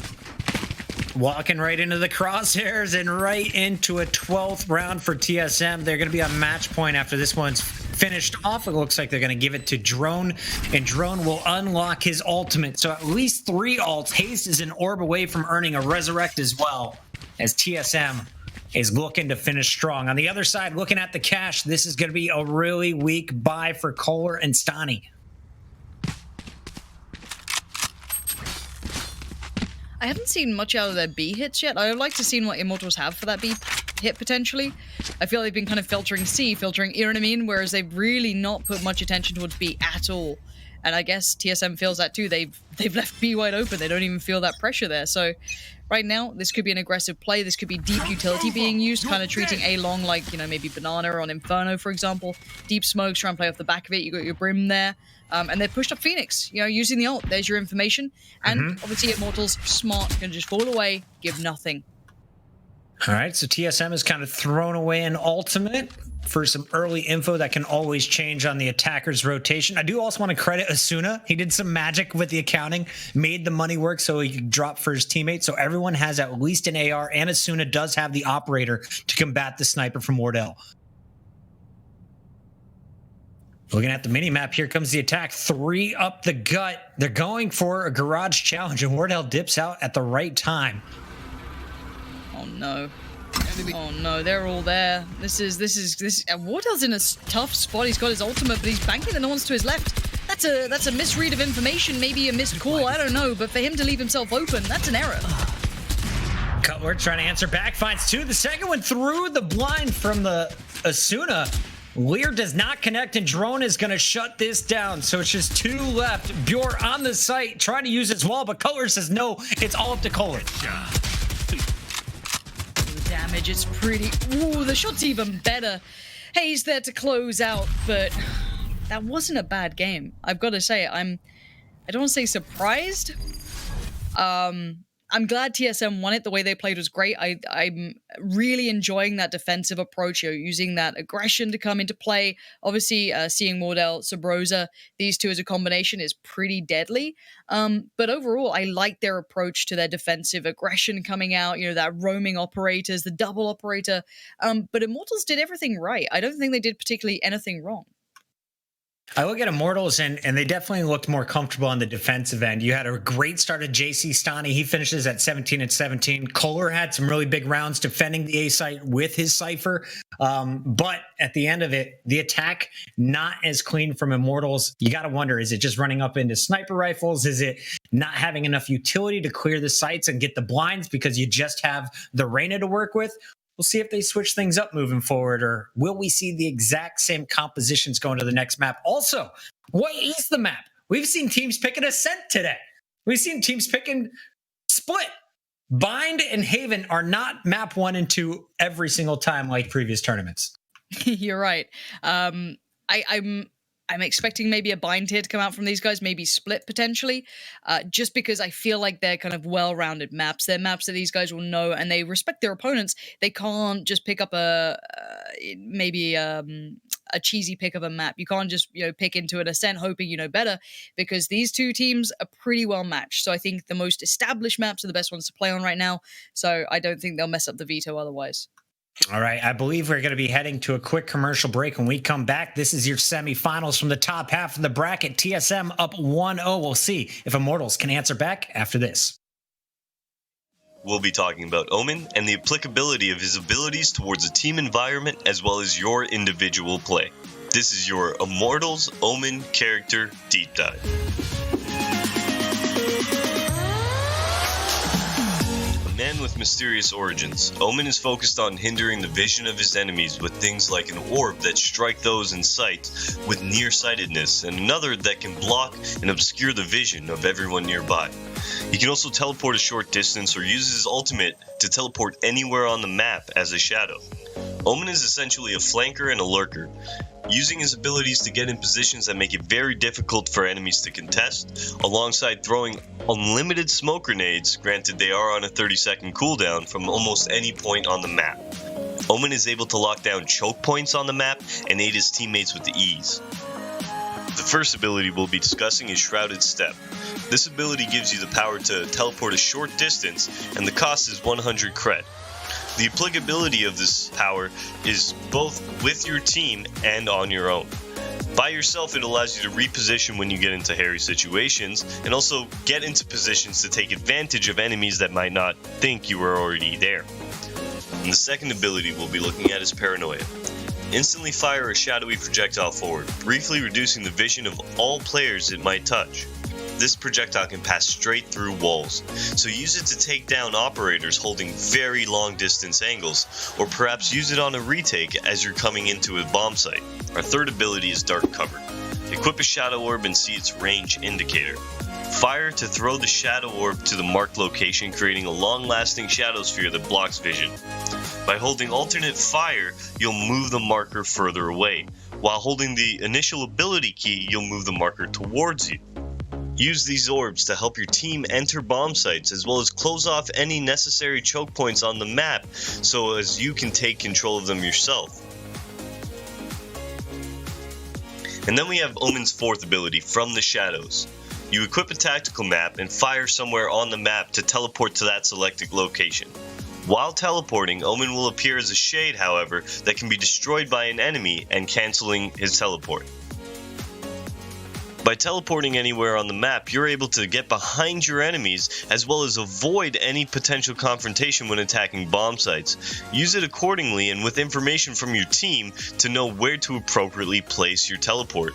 Walking right into the crosshairs and right into a 12th round for TSM. They're going to be on match point after this one's finished off. It looks like they're going to give it to Drone, and Drone will unlock his ultimate. So at least 3 ults. Haste is an orb away from earning a resurrect as well, as TSM is looking to finish strong. On the other side, looking at the cash, this is going to be a really weak buy for Kohler and Stani. I haven't seen much out of their B hits yet. I would like to see what Immortals have for that B hit potentially. I feel they've been kind of filtering C, filtering, you know what I mean? Whereas they've really not put much attention towards B at all. And I guess TSM feels that too. They've left B wide open. They don't even feel that pressure there. So right now, this could be an aggressive play. This could be deep utility being used, kind of treating A long like, you know, maybe Banana on Inferno, for example. Deep smokes, try and play off the back of it. You got your Brim there. And they pushed up Phoenix, you know, using the ult. There's your information. And obviously Immortals, smart, can just fall away, give nothing. All right, so TSM has kind of thrown away an ultimate for some early info that can always change on the attacker's rotation. I do also want to credit Asuna. He did some magic with the accounting, made the money work so he could drop for his teammate. So everyone has at least an AR, and Asuna does have the operator to combat the sniper from Wardell. Looking at the mini-map, here comes the attack. 3 up the gut. They're going for a garage challenge, and Wardell dips out at the right time. Oh no. Oh no, they're all there. This Wardell's in a tough spot. He's got his ultimate, but he's banking that no one's to his left. That's a misread of information, maybe a missed call, I don't know, but for him to leave himself open, that's an error. Cutler trying to answer back, finds 2. The second one through the blind from the Asuna. Lear does not connect, and Drone is going to shut this down. So it's just 2 left. Bjor on the site, trying to use his wall, but Cutler says no. It's all up to Kohler. The damage is pretty... Ooh, the shot's even better. Hayes there to close out, but that wasn't a bad game. I've got to say, I don't want to say surprised, I'm glad TSM won it. The way they played was great. I'm really enjoying that defensive approach, using that aggression to come into play. Obviously, seeing Wardell, Sabrosa, these two as a combination is pretty deadly. But overall, I like their approach to their defensive aggression coming out, that roaming operators, the double operator. But Immortals did everything right. I don't think they did particularly anything wrong. I look at Immortals, and they definitely looked more comfortable on the defensive end. You had a great start at JC Stani. He finishes at 17-17. Kohler had some really big rounds defending the A site with his Cypher. But at the end of it, the attack, not as clean from Immortals. You got to wonder, is it just running up into sniper rifles? Is it not having enough utility to clear the sites and get the blinds because you just have the Reyna to work with? We'll see if they switch things up moving forward, or will we see the exact same compositions going to the next map? Also, what is the map? We've seen teams picking Ascent today. We've seen teams picking Split. Bind and Haven are not map 1 and 2 every single time like previous tournaments. You're right. I'm expecting maybe a Bind tier to come out from these guys, maybe Split potentially, just because I feel like they're kind of well-rounded maps. They're maps that these guys will know, and they respect their opponents. They can't just pick up a cheesy pick of a map. You can't just pick into an Ascent hoping you know better, because these two teams are pretty well matched. So I think the most established maps are the best ones to play on right now. So I don't think they'll mess up the veto otherwise. All right, I believe we're going to be heading to a quick commercial break. When we come back, this is your semifinals from the top half of the bracket. TSM up 1-0. We'll see if Immortals can answer back after this. We'll be talking about Omen and the applicability of his abilities towards a team environment as well as your individual play. This is your Immortals Omen character deep dive. Man with mysterious origins, Omen is focused on hindering the vision of his enemies with things like an orb that strike those in sight with nearsightedness, and another that can block and obscure the vision of everyone nearby. He can also teleport a short distance or use his ultimate to teleport anywhere on the map as a shadow. Omen is essentially a flanker and a lurker, using his abilities to get in positions that make it very difficult for enemies to contest, alongside throwing unlimited smoke grenades, granted they are on a 30-second cooldown, from almost any point on the map. Omen is able to lock down choke points on the map and aid his teammates with ease. The first ability we'll be discussing is Shrouded Step. This ability gives you the power to teleport a short distance, and the cost is 100 cred. The applicability of this power is both with your team and on your own. By yourself, it allows you to reposition when you get into hairy situations, and also get into positions to take advantage of enemies that might not think you were already there. And the second ability we'll be looking at is Paranoia. Instantly fire a shadowy projectile forward, briefly reducing the vision of all players it might touch. This projectile can pass straight through walls, so use it to take down operators holding very long distance angles, or perhaps use it on a retake as you're coming into a bomb site. Our third ability is Dark Cover. Equip a shadow orb and see its range indicator. Fire to throw the shadow orb to the marked location, creating a long-lasting shadow sphere that blocks vision. By holding alternate fire, you'll move the marker further away. While holding the initial ability key, you'll move the marker towards you. Use these orbs to help your team enter bomb sites, as well as close off any necessary choke points on the map, so as you can take control of them yourself. And then we have Omen's fourth ability, From the Shadows. You equip a tactical map and fire somewhere on the map to teleport to that selected location. While teleporting, Omen will appear as a shade, however, that can be destroyed by an enemy and cancelling his teleport. By teleporting anywhere on the map, you're able to get behind your enemies, as well as avoid any potential confrontation when attacking bomb sites. Use it accordingly and with information from your team to know where to appropriately place your teleport.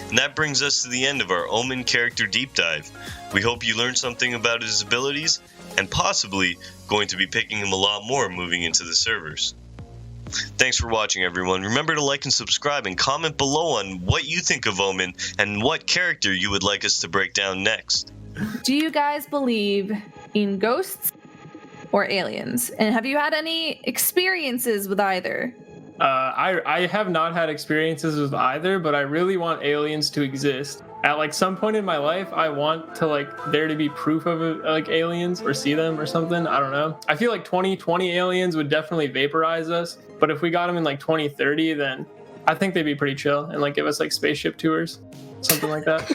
And that brings us to the end of our Omen character deep dive. We hope you learned something about his abilities, and possibly going to be picking him a lot more moving into the servers. Thanks for watching, everyone. Remember to like and subscribe and comment below on what you think of Omen and what character you would like us to break down next. Do you guys believe in ghosts or aliens? And have you had any experiences with either? I have not had experiences with either, but I really want aliens to exist. at like some point in my life, I want to like there to be proof of like aliens or see them or something. I don't know. I feel like 2020 aliens would definitely vaporize us, but if we got them in like 2030, then I think they'd be pretty chill and like give us like spaceship tours, something like that.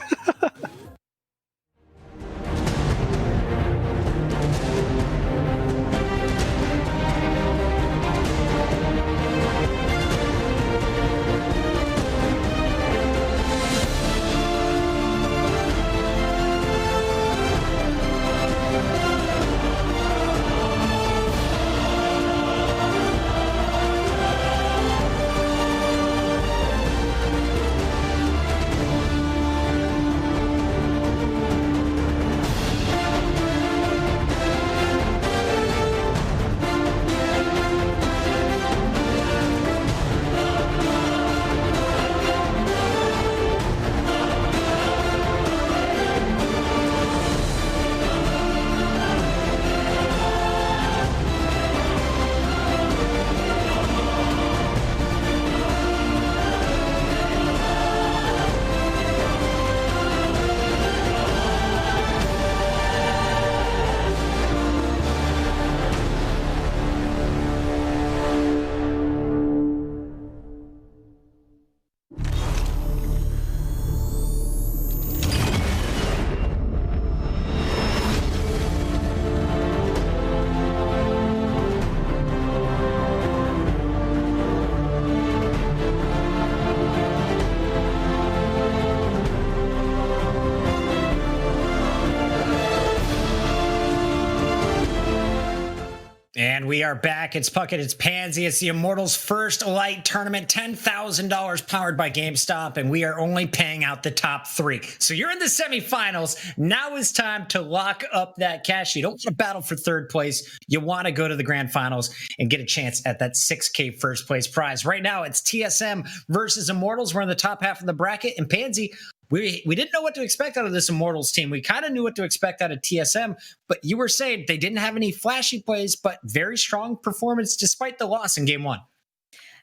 And we are back. It's Puckett, it's Pansy, it's the Immortals First Light Tournament, $10,000 powered by GameStop, and we are only paying out the top 3. So you're in the semifinals. Now is time to lock up that cash. You don't want to battle for third place. You want to go to the grand finals and get a chance at that $6K first place prize. Right now, it's TSM versus Immortals. We're in the top half of the bracket, and Pansy, we didn't know what to expect out of this Immortals team. We kind of knew what to expect out of TSM, but you were saying they didn't have any flashy plays, but very strong performance despite the loss in game 1.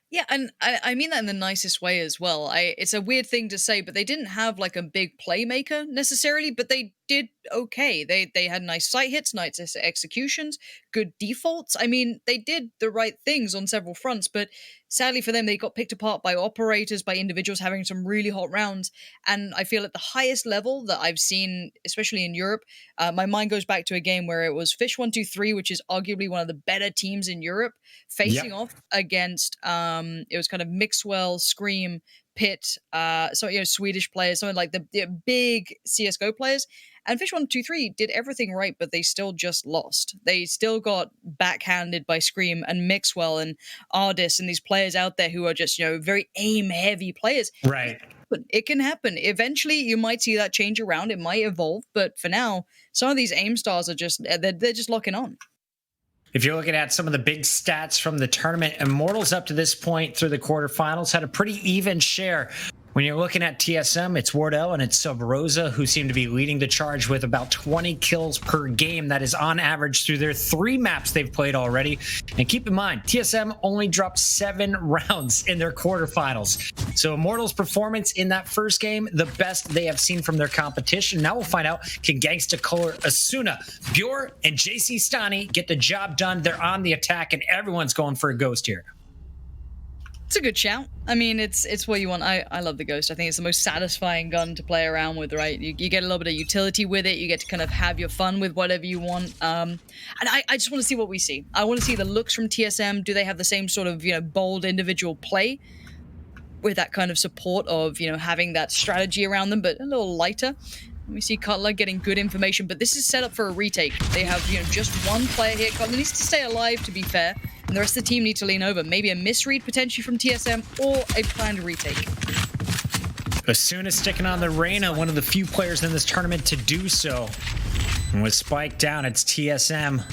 Yeah, and I mean that in the nicest way as well. It's a weird thing to say, but they didn't have like a big playmaker necessarily, but they did okay. They had nice sight hits, nice executions, good defaults. I mean, they did the right things on several fronts, but sadly for them, they got picked apart by operators, by individuals having some really hot rounds. And I feel at the highest level that I've seen, especially in Europe, my mind goes back to a game where it was Fish123, which is arguably one of the better teams in Europe, facing off against, it was kind of Mixwell, Scream, Pit, Swedish players, something like the big CSGO players. And Fish123 did everything right, but they still just lost. They still got backhanded by Scream and Mixwell and Ardis and these players out there who are just, very aim-heavy players. Right. But it can happen. Eventually, you might see that change around. It might evolve. But for now, some of these aim stars are just, they're just locking on. If you're looking at some of the big stats from the tournament, Immortals up to this point through the quarterfinals had a pretty even share. When you're looking at TSM, it's Wardell and it's Subrosa who seem to be leading the charge with about 20 kills per game. That is on average through their 3 maps they've played already. And keep in mind, TSM only dropped 7 rounds in their quarterfinals. So Immortals' performance in that first game, the best they have seen from their competition. Now we'll find out, can Gangsta Color Asuna, Bjor, and JC Stani get the job done? They're on the attack and everyone's going for a ghost here. It's a good shout. I mean, it's what you want. I love the Ghost. I think it's the most satisfying gun to play around with, right? You get a little bit of utility with it. You get to kind of have your fun with whatever you want. And I just want to see what we see. I want to see the looks from TSM. Do they have the same sort of, bold individual play with that kind of support of, having that strategy around them, but a little lighter? We see Cutler getting good information, but this is set up for a retake. They have, just one player here. Cutler needs to stay alive, to be fair, and the rest of the team need to lean over. Maybe a misread potentially from TSM or a planned retake. Asuna sticking on the Reyna, one of the few players in this tournament to do so. And with Spike down, it's TSM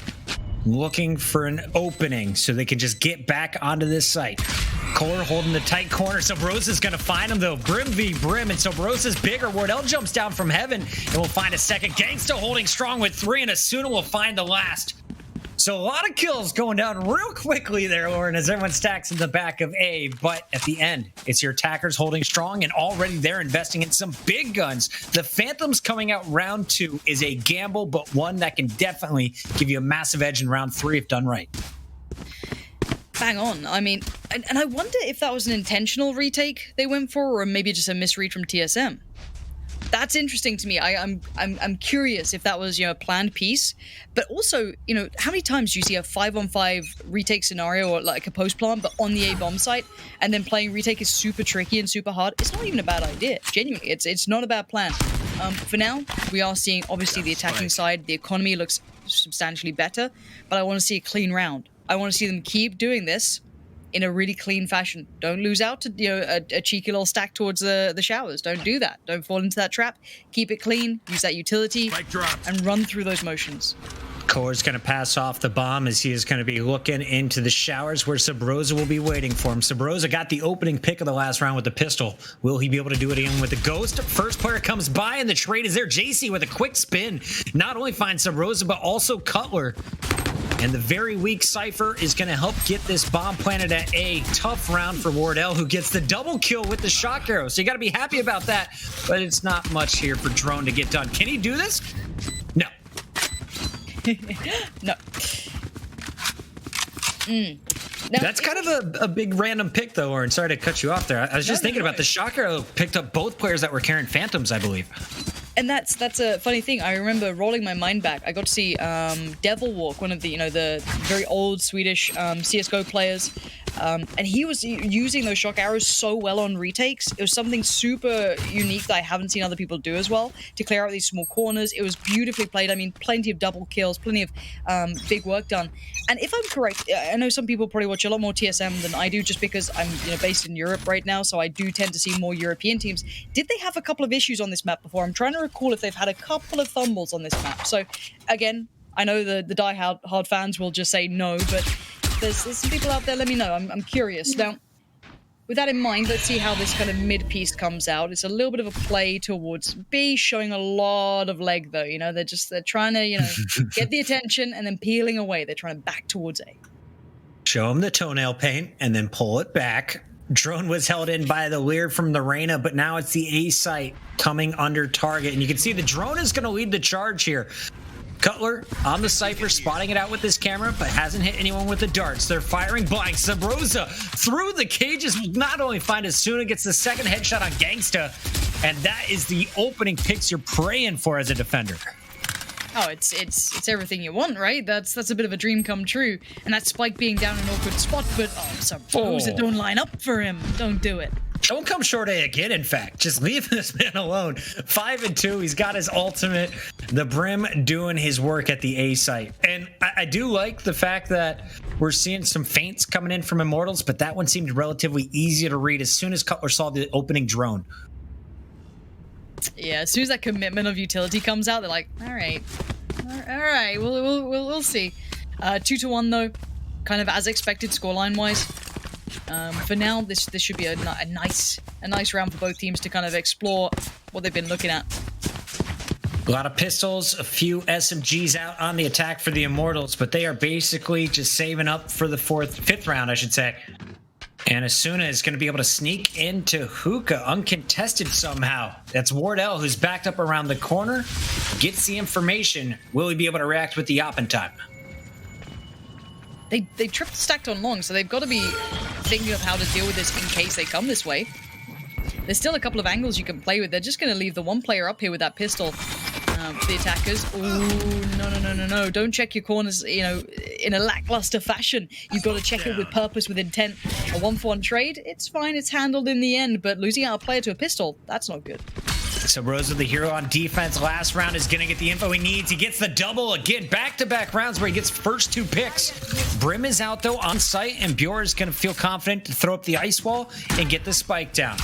looking for an opening so they can just get back onto this site. Kohler holding the tight corner. Subrosa's going to find him, though. Brim v. Brim, and Subrosa's bigger. Wardell jumps down from heaven, and we'll find a second. Gangsta holding strong with 3, and Asuna will find the last. So a lot of kills going down real quickly there, Lauren, as everyone stacks in the back of A. But at the end, it's your attackers holding strong, and already they're investing in some big guns. The Phantoms coming out round 2 is a gamble, but one that can definitely give you a massive edge in round 3 if done right. Bang on. I mean, and I wonder if that was an intentional retake they went for, or maybe just a misread from TSM. That's interesting to me. I'm curious if that was, a planned piece, but also, how many times do you see a 5-on-5 retake scenario or like a post plant, but on the A bomb site, and then playing retake is super tricky and super hard? It's not even a bad idea. Genuinely, it's not a bad plan. For now, we are seeing obviously the attacking side. The economy looks substantially better, but I want to see a clean round. I want to see them keep doing this in a really clean fashion. Don't lose out to a cheeky little stack towards the showers. Don't do that. Don't fall into that trap. Keep it clean. Use that utility and run through those motions. Core's going to pass off the bomb as he is going to be looking into the showers where Sabrosa will be waiting for him. Sabrosa got the opening pick of the last round with the pistol. Will he be able to do it again with the ghost? First player comes by and the trade is there. JC with a quick spin. Not only finds Sabrosa, but also Cutler. And the very weak Cypher is going to help get this bomb planted at A. Tough round for Wardell, who gets the double kill with the shock arrow. So you got to be happy about that. But it's not much here for Drone to get done. Can he do this? No. No. Now, that's kind of a big random pick, though, Oren. Sorry to cut you off there. I was just thinking about the shock arrow picked up both players that were carrying Phantoms, I believe. And that's a funny thing. I remember rolling my mind back. I got to see Devil Walk, one of the the very old Swedish CS:GO players, and he was using those shock arrows so well on retakes. It was something super unique that I haven't seen other people do as well, to clear out these small corners. It was beautifully played. I mean, plenty of double kills, plenty of big work done. And if I'm correct, I know some people probably watch a lot more TSM than I do, just because I'm based in Europe right now, so I do tend to see more European teams. Did they have a couple of issues on this map before? I'm trying to recall if they've had a couple of fumbles on this map. So again, I know the die-hard fans will just say no, but there's some people out there. Let me know. I'm curious. Now, with that in mind, let's see how this kind of mid-piece comes out. It's a little bit of a play towards B, showing a lot of leg, though. They're trying to, get the attention and then peeling away. They're trying to back towards A. Show him the toenail paint and then pull it back. Drone was held in by the leer from the Reyna, but now it's the A site coming under target. And you can see the drone is going to lead the charge here. Cutler on the Cypher, spotting it out with this camera, but hasn't hit anyone with the darts. They're firing blank. Sabrosa through the cages will not only find Asuna, gets the second headshot on Gangsta, and that is the opening picks you're praying for as a defender. Oh, it's everything you want, right? That's a bit of a dream come true. And that Spike being down in an awkward spot, but Sabrosa don't line up for him. Don't do it. Don't come short A again, in fact. Just leave this man alone. 5-2. He's got his ultimate. The Brim doing his work at the A site. And I do like the fact that we're seeing some feints coming in from Immortals, but that one seemed relatively easy to read as soon as Cutler saw the opening drone. Yeah, as soon as that commitment of utility comes out, they're like, all right, we'll see. 2-1 though, kind of as expected scoreline wise. For now, this should be a nice round for both teams to kind of explore what they've been looking at. A lot of pistols, a few SMGs out on the attack for the Immortals, but they are basically just saving up for the fifth round, I should say. And Asuna is going to be able to sneak into Hookah uncontested somehow. That's Wardell, who's backed up around the corner, gets the information. Will he be able to react with the op in time? They triple stacked on long, so they've got to be thinking of how to deal with this in case they come this way. There's still a couple of angles you can play with. They're just going to leave the one player up here with that pistol for the attackers. Oh, no. Don't check your corners, in a lackluster fashion. You've got to check it with purpose, with intent. A 1-for-1 trade, it's fine. It's handled in the end, but losing out a player to a pistol, that's not good. So Rosa, the hero on defense, last round is going to get the info he needs. He gets the double again, back-to-back rounds where he gets first 2 picks. Brim is out, though, on site, and Bjor is going to feel confident to throw up the ice wall and get the spike down.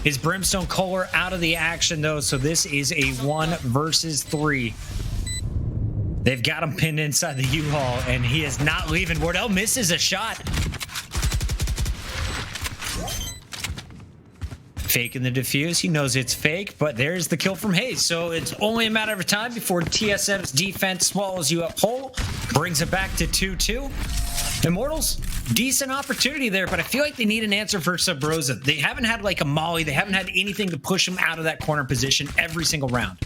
His Brimstone Kohler out of the action, though, so this is a 1 versus 3. They've got him pinned inside the U-Haul, and he is not leaving. Wardell misses a shot. Faking the defuse. He knows it's fake, but there's the kill from Hayes. So it's only a matter of time before TSM's defense swallows you up whole. Brings it back to 2-2. Immortals, decent opportunity there, but I feel like they need an answer for Subrosa. They haven't had like a molly. They haven't had anything to push them out of that corner position every single round.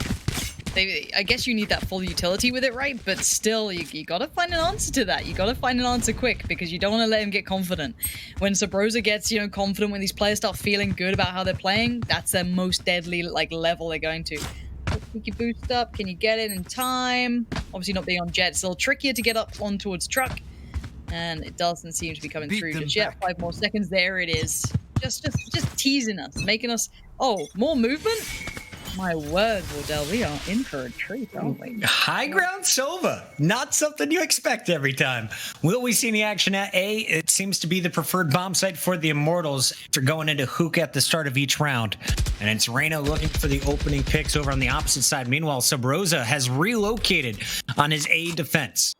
I guess you need that full utility with it, right? But still, you gotta find an answer to that. You gotta find an answer quick because you don't want to let him get confident. When Subrosa gets, confident, when these players start feeling good about how they're playing, that's their most deadly level they're going to. Can you boost up? Can you get it in time? Obviously not being on Jet. It's a little trickier to get up on towards Truck. And it doesn't seem to be coming through just yet. 5 more seconds. There it is. Just teasing us, making us... Oh, more movement? My word, Wardell, we are in for a treat, aren't we? High ground Sova. Not something you expect every time. Will we see any action at A? It seems to be the preferred bomb site for the Immortals after going into Hook at the start of each round. And it's Reyna looking for the opening picks over on the opposite side. Meanwhile, Subrosa has relocated on his A defense.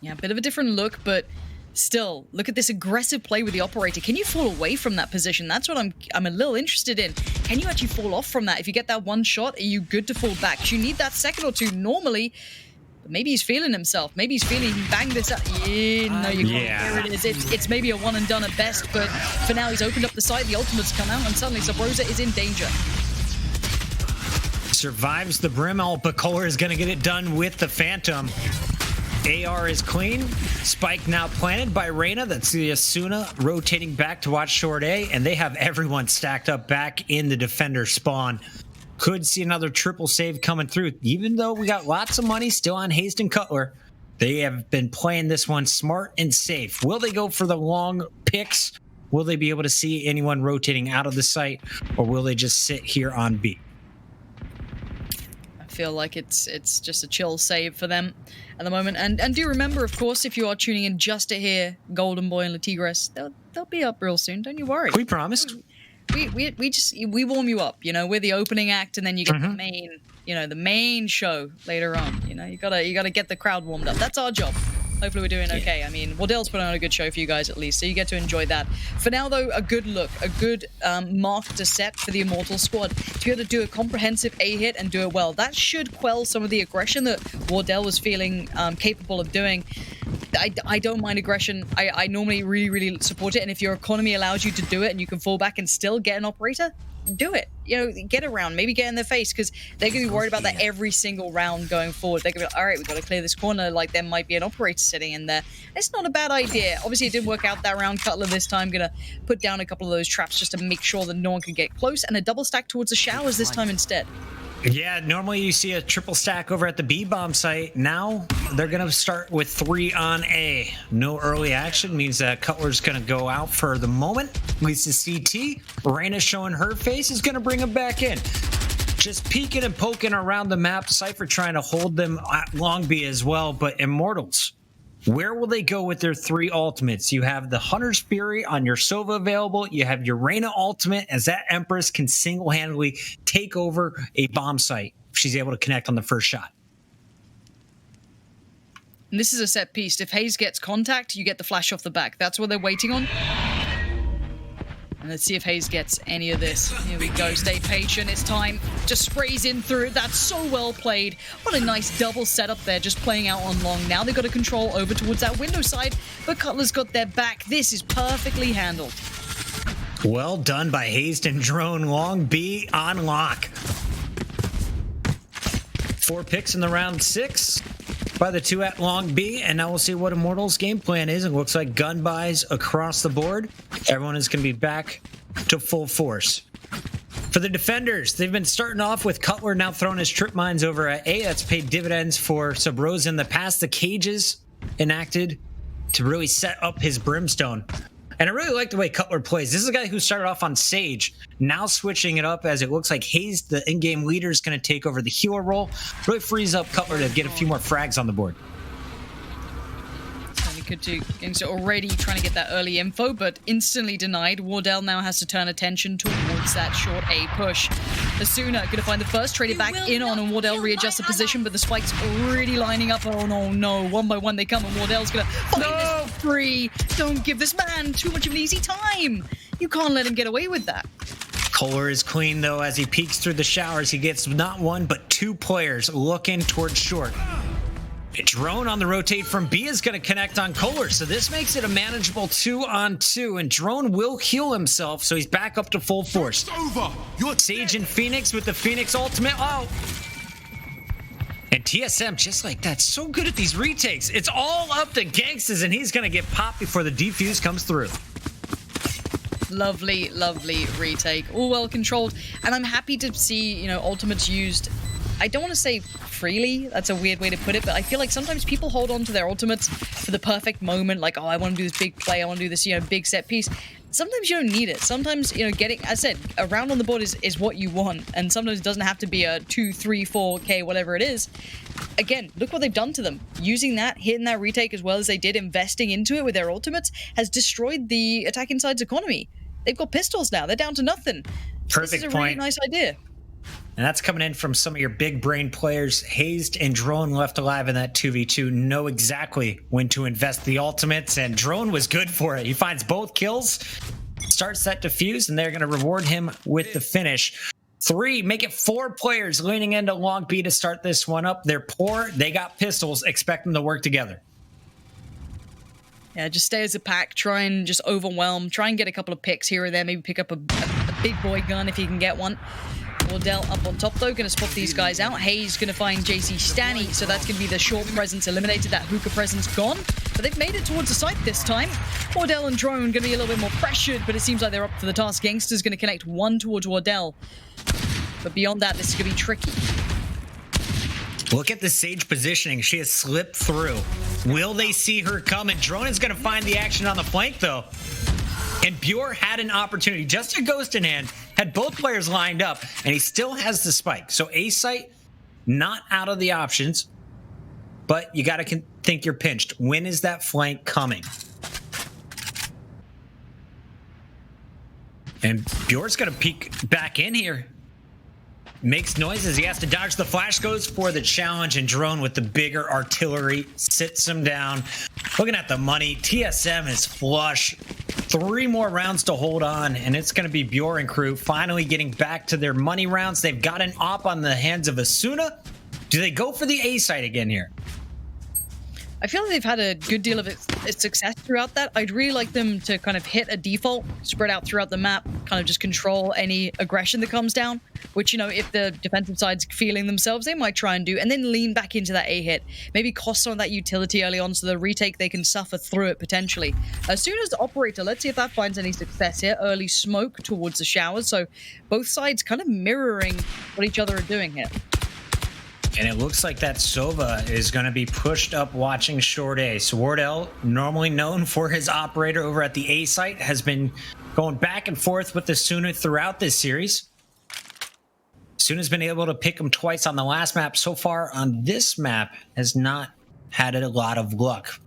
Yeah, a bit of a different look, but still, look at this aggressive play with the operator. Can you fall away from that position? That's what I'm a little interested in. Can you actually fall off from that? If you get that one shot, are you good to fall back? 'Cause you need that second or two normally. But maybe he's feeling himself. Maybe he's feeling he can bang this up. Yeah, no, you can't. Yeah. Here it is. It's maybe a one and done at best, but for now he's opened up the site. The ultimates come out, and suddenly Subrosa is in danger. Survives the brim. Alpacola is going to get it done with the Phantom. AR is clean. Spike now planted by Reyna. That's the Asuna rotating back to watch short A, and they have everyone stacked up back in the defender spawn. Could see another triple save coming through, even though we got lots of money still on Hazed and Cutler. They have been playing this one smart and safe. Will they go for the long picks? Will they be able to see anyone rotating out of the site, or will they just sit here on B? Feel like it's just a chill save for them at the moment, and do remember, of course, if you are tuning in just to hear Golden Boy and Latigres, they'll be up real soon. Don't you worry. We promised. We warm you up. We're the opening act, and then you get the main, the main show later on. You gotta get the crowd warmed up. That's our job. Hopefully we're doing okay. I mean, Wardell's put on a good show for you guys at least, so you get to enjoy that. For now, though, a good look, a good mark to set for the Immortal squad to be able to do a comprehensive A hit and do it well. That should quell some of the aggression that Wardell was feeling capable of doing. I don't mind aggression. I normally really, really support it, and if your economy allows you to do it and you can fall back and still get an operator, do it. Get around, maybe get in their face, because they're going to be worried about that every single round going forward. They're going to be like, all right, we've got to clear this corner, like there might be an operator sitting in there. It's not a bad idea. Obviously, it didn't work out that round. Cutler this time going to put down a couple of those traps just to make sure that no one can get close, and a double stack towards the showers this time instead. Yeah, normally you see a triple stack over at the B bomb site. Now they're going to start with 3 on A. No early action means that Cutler's going to go out for the moment. Leads to CT. Reyna showing her face is going to bring him back in. Just peeking and poking around the map. Cypher trying to hold them at Long B as well, but Immortals, where will they go with their 3 ultimates? You have the Hunter's Fury on your Sova available. You have your Reyna ultimate, as that Empress can single-handedly take over a bomb site if she's able to connect on the first shot. And this is a set piece. If Hayes gets contact, you get the flash off the back. That's what they're waiting on. And let's see if Hayes gets any of this. Here we go. Stay patient. It's time. Just sprays in through it. That's so well played. What a nice double setup there, just playing out on long. Now they've got to control over towards that window side, but Cutler's got their back. This is perfectly handled. Well done by Hazed and Drone. Long B on lock. 4 picks in the round 6 by the 2 at Long B, and now we'll see what Immortals' game plan is. It looks like gun buys across the board. Everyone is going to be back to full force. For the defenders, they've been starting off with Cutler now throwing his trip mines over at A. That's paid dividends for Subrosa in the past. The cages enacted to really set up his Brimstone. And I really like the way Cutler plays. This is a guy who started off on Sage, now switching it up as it looks like Hayes, the in-game leader, is going to take over the healer role. Really frees up Cutler to get a few more frags on the board. Could do. GameStop already trying to get that early info, but instantly denied. Wardell now has to turn attention towards that short A push. Asuna going to find the first, trade it back in on, and Wardell readjusts the position, but the spikes already lining up. Oh no, one by one they come, and Wardell's going to find this free. Don't give this man too much of an easy time. You can't let him get away with that. Kohler is clean, though, as he peeks through the showers. He gets not 1, but 2 players looking towards short. Drone on the rotate from B is going to connect on Kohler, so this makes it a manageable 2-on-2, and Drone will heal himself, so he's back up to full force. Sage and Phoenix with the Phoenix ultimate. Oh! And TSM, just like that, so good at these retakes. It's all up to Gangstas, and he's going to get popped before the defuse comes through. Lovely, lovely retake. All well controlled. And I'm happy to see, you know, ultimates used. I don't want to say freely. That's a weird way to put it. But I feel like sometimes people hold on to their ultimates for the perfect moment. Like, oh, I want to do this big play. I want to do this, you know, big set piece. Sometimes you don't need it. Sometimes, you know, getting, as I said, a round on the board is what you want. And sometimes it doesn't have to be a 2, 3, 4K, whatever it is. Again, look what they've done to them. Using that, hitting that retake as well as they did, investing into it with their ultimates, has destroyed the attacking side's economy. They've got pistols now. They're down to nothing. Perfect this is a point. really nice idea. And that's coming in from some of your big brain players. Hazed and Drone left alive in that 2v2 know exactly when to invest the ultimates, and Drone was good for it. He finds both kills, starts that defuse, and they're going to reward him with the finish. 3, make it 4 players leaning into long B to start this one up. They're poor. They got pistols. Expect them to work together. Yeah, just stay as a pack. Try and just overwhelm. Try and get a couple of picks here or there. Maybe pick up a big boy gun if you can get one. Wardell up on top, though. Going to spot these guys out. Hayes going to find JC Stanny, so that's going to be the short presence eliminated. That hookah presence gone. But they've made it towards the site this time. Wardell and Drone going to be a little bit more pressured, but it seems like they're up for the task. Gangster's going to connect one towards Wardell. But beyond that, this is going to be tricky. Look at the Sage positioning. She has slipped through. Will they see her coming? Drone is going to find the action on the flank, though. And Bjor had an opportunity, just a ghost in hand, had both players lined up, and he still has the spike. So A site, not out of the options, but you got to think you're pinched. When is that flank coming? And Bjor's going to peek back in here. Makes noises. He has to dodge the flash, goes for the challenge, and Drone with the bigger artillery sits him down. Looking at the money, TSM is flush. 3 more rounds to hold on, and it's going to be Bjor and crew finally getting back to their money rounds. They've got an op on the hands of Asuna. Do they go for the A site again here? I feel like they've had a good deal of success throughout that. I'd really like them to kind of hit a default, spread out throughout the map, kind of just control any aggression that comes down, which, you know, if the defensive side's feeling themselves, they might try and do, and then lean back into that A hit. Maybe cost some of that utility early on so the retake, they can suffer through it potentially. As soon as the operator, let's see if that finds any success here. Early smoke towards the showers, so both sides kind of mirroring what each other are doing here. And it looks like that Sova is going to be pushed up watching short A. So Wardell, normally known for his operator over at the A site, has been going back and forth with the Suna throughout this series. Suna's been able to pick him twice on the last map. So far on this map, has not had a lot of luck.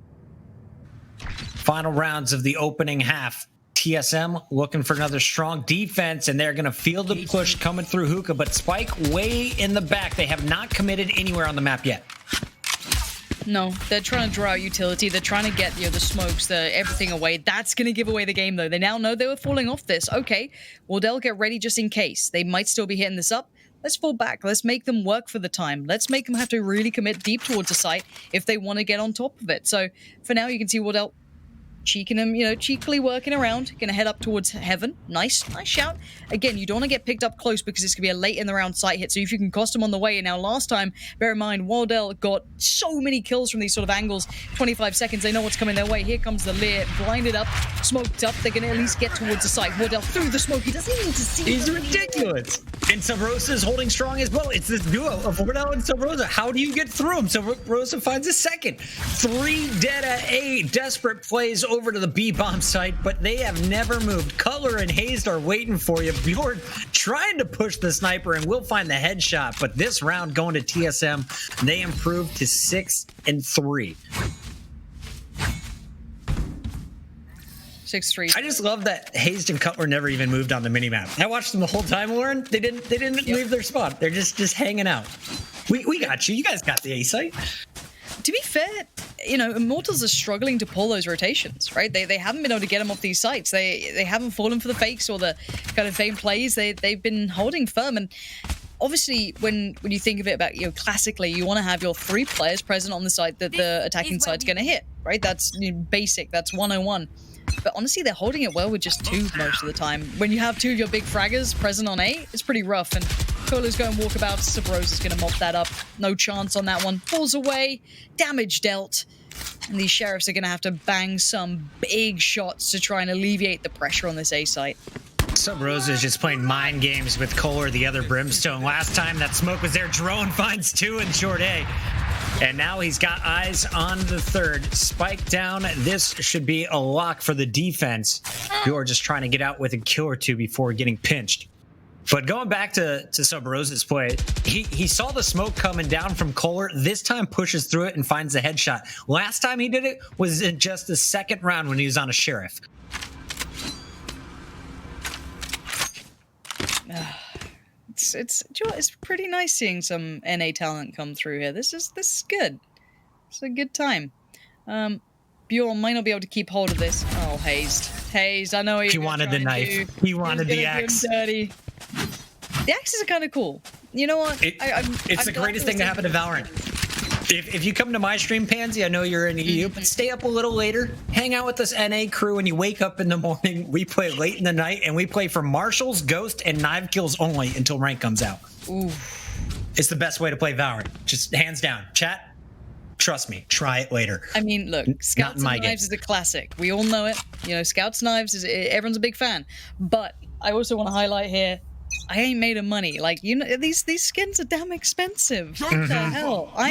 Final rounds of the opening half. TSM looking for another strong defense, and they're going to feel the push coming through hookah, but Spike way in the back. They have not committed anywhere on the map yet. No, they're trying to draw out utility. They're trying to get, you know, the smokes, everything away. That's going to give away the game, though. They now know they were falling off this. Okay, Wardell, get ready just in case. They might still be hitting this up. Let's fall back. Let's make them work for the time. Let's make them have to really commit deep towards the site if they want to get on top of it. So for now, you can see Wardell cheeking him, you know, cheekily working around. Gonna head up towards heaven. Nice shout. Again, you don't want to get picked up close because it's gonna be a late in the round sight hit. So if you can cost him on the way. And now last time, bear in mind, Wardell got so many kills from these sort of angles. 25 seconds, they know what's coming their way. Here comes the Lear, blinded up, smoked up. They're gonna at least get towards the site. Wardell through the smoke. He doesn't need to see. He's ridiculous. And Sabrosa is holding strong as well. It's this duo of Wardell and Sabrosa. How do you get through him? Sabrosa finds a second. 3 dead at A. Desperate plays over to the B bomb site, but they have never moved. Cutler and Hazed are waiting for you. Bjorn trying to push the sniper, and will find the headshot. But this round going to TSM, they improved to 6-3. 6-3. I just love that Hazed and Cutler never even moved on the minimap. I watched them the whole time, Lauren. They didn't leave their spot. They're just hanging out. We got you. You guys got the A site. To be fair, you know, Immortals are struggling to pull those rotations, right? They haven't been able to get them off these sites. They haven't fallen for the fakes or the kind of vain plays. They've been holding firm, and obviously, when you think of it about, classically, you want to have your 3 players present on the side that the attacking side's going to hit, right? That's basic. That's 101. But honestly, they're holding it well with just 2 most of the time. When you have 2 of your big fraggers present on A, it's pretty rough. And Cola's going walkabout. Subrosa's going to mop that up. No chance on that one. Falls away. Damage dealt. And these sheriffs are going to have to bang some big shots to try and alleviate the pressure on this A site. Subrosa is just playing mind games with Kohler, the other Brimstone. Last time that smoke was there, Drone finds 2 in short A. And now he's got eyes on the 3rd. Spike down. This should be a lock for the defense. You're just trying to get out with a kill or 2 before getting pinched. But going back to Subrosa's play, he saw the smoke coming down from Kohler. This time pushes through it and finds the headshot. Last time he did it was in just the 2nd round when he was on a sheriff. It's pretty nice seeing some NA talent come through here. This is good. It's a good time. Bjorn might not be able to keep hold of this. Oh, Hazed. I know he wanted the knife. He wanted the axe. Dirty. The axes are kind of cool. You know what? It's the greatest thing to happen to Valorant. If you come to my stream, Pansy, I know you're in EU, but stay up a little later. Hang out with this NA crew, and you wake up in the morning. We play late in the night, and we play for marshals, ghost, and knife kills only until rank comes out. Ooh. It's the best way to play Valorant. Just hands down. Chat, trust me. Try it later. I mean, look, Scouts and Knives is a classic. We all know it. Scouts Knives everyone's a big fan. But I also want to highlight here, I ain't made of money. Like, these skins are damn expensive. What the hell? I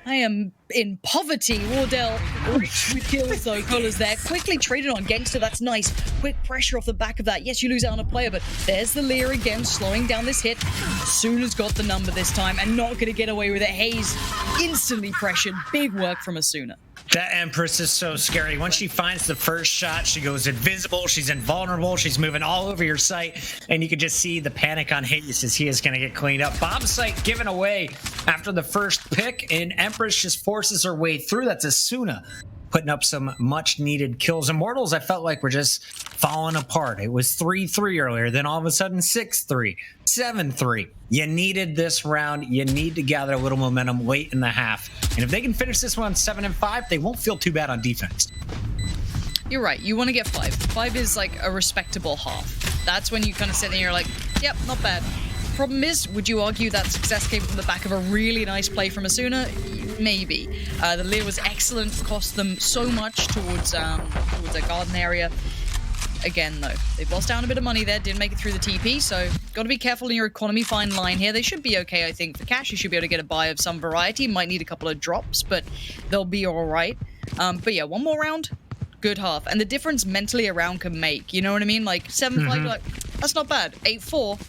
am in poverty. Wardell rich with kills though. Cola's there. Quickly traded on Gangster. That's nice. Quick pressure off the back of that. Yes, you lose out on a player, but there's the Lear again, slowing down this hit. Asuna's got the number this time and not going to get away with it. Hayes instantly pressured. Big work from Asuna. That Empress is so scary. Once she finds the first shot, she goes invisible. She's invulnerable. She's moving all over your site. And you can just see the panic on Hayes as he is going to get cleaned up. Bomb site given away after the first pick. And Empress just forces her way through. That's Asuna putting up some much needed kills. Immortals, I felt like were just falling apart. It was 3-3 earlier. Then all of a sudden 6-3, 7-3. You needed this round. You need to gather a little momentum late in the half. And if they can finish this one 7-5, they won't feel too bad on defense. You're right. You want to get 5. 5 is like a respectable half. That's when you kind of sit there and you're like, yep, not bad. Problem is, would you argue that success came from the back of a really nice play from Asuna? Maybe. The Lear was excellent, cost them so much towards their garden area. Again, though, they've lost down a bit of money there, didn't make it through the TP, so got to be careful in your economy. Fine line here. They should be okay, I think. For cash, you should be able to get a buy of some variety. Might need a couple of drops, but they'll be all right. But yeah, one more round, good half. And the difference mentally a round can make, you know what I mean? Like 7-5, you're like, that's not bad. 8-4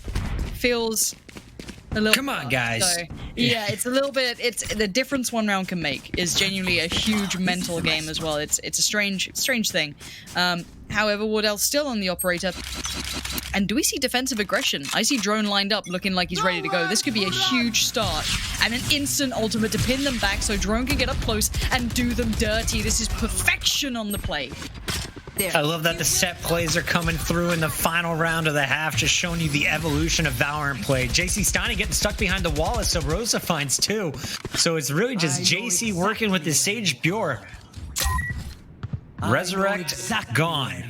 feels a little. Come on, guys. So, yeah, it's a little bit. It's the difference one round can make is genuinely a huge mental game as well. It's a strange thing. However, Wardell's still on the operator. And do we see defensive aggression? I see Drone lined up looking like he's ready to go. This could be a huge start. And an instant ultimate to pin them back so Drone can get up close and do them dirty. This is perfection on the play. I love that the set plays are coming through in the final round of the half, just showing you the evolution of Valorant play. JC Steiny getting stuck behind the wall as Subrosa finds 2. So it's really just JC working with the Sage Bure. Resurrect, gone.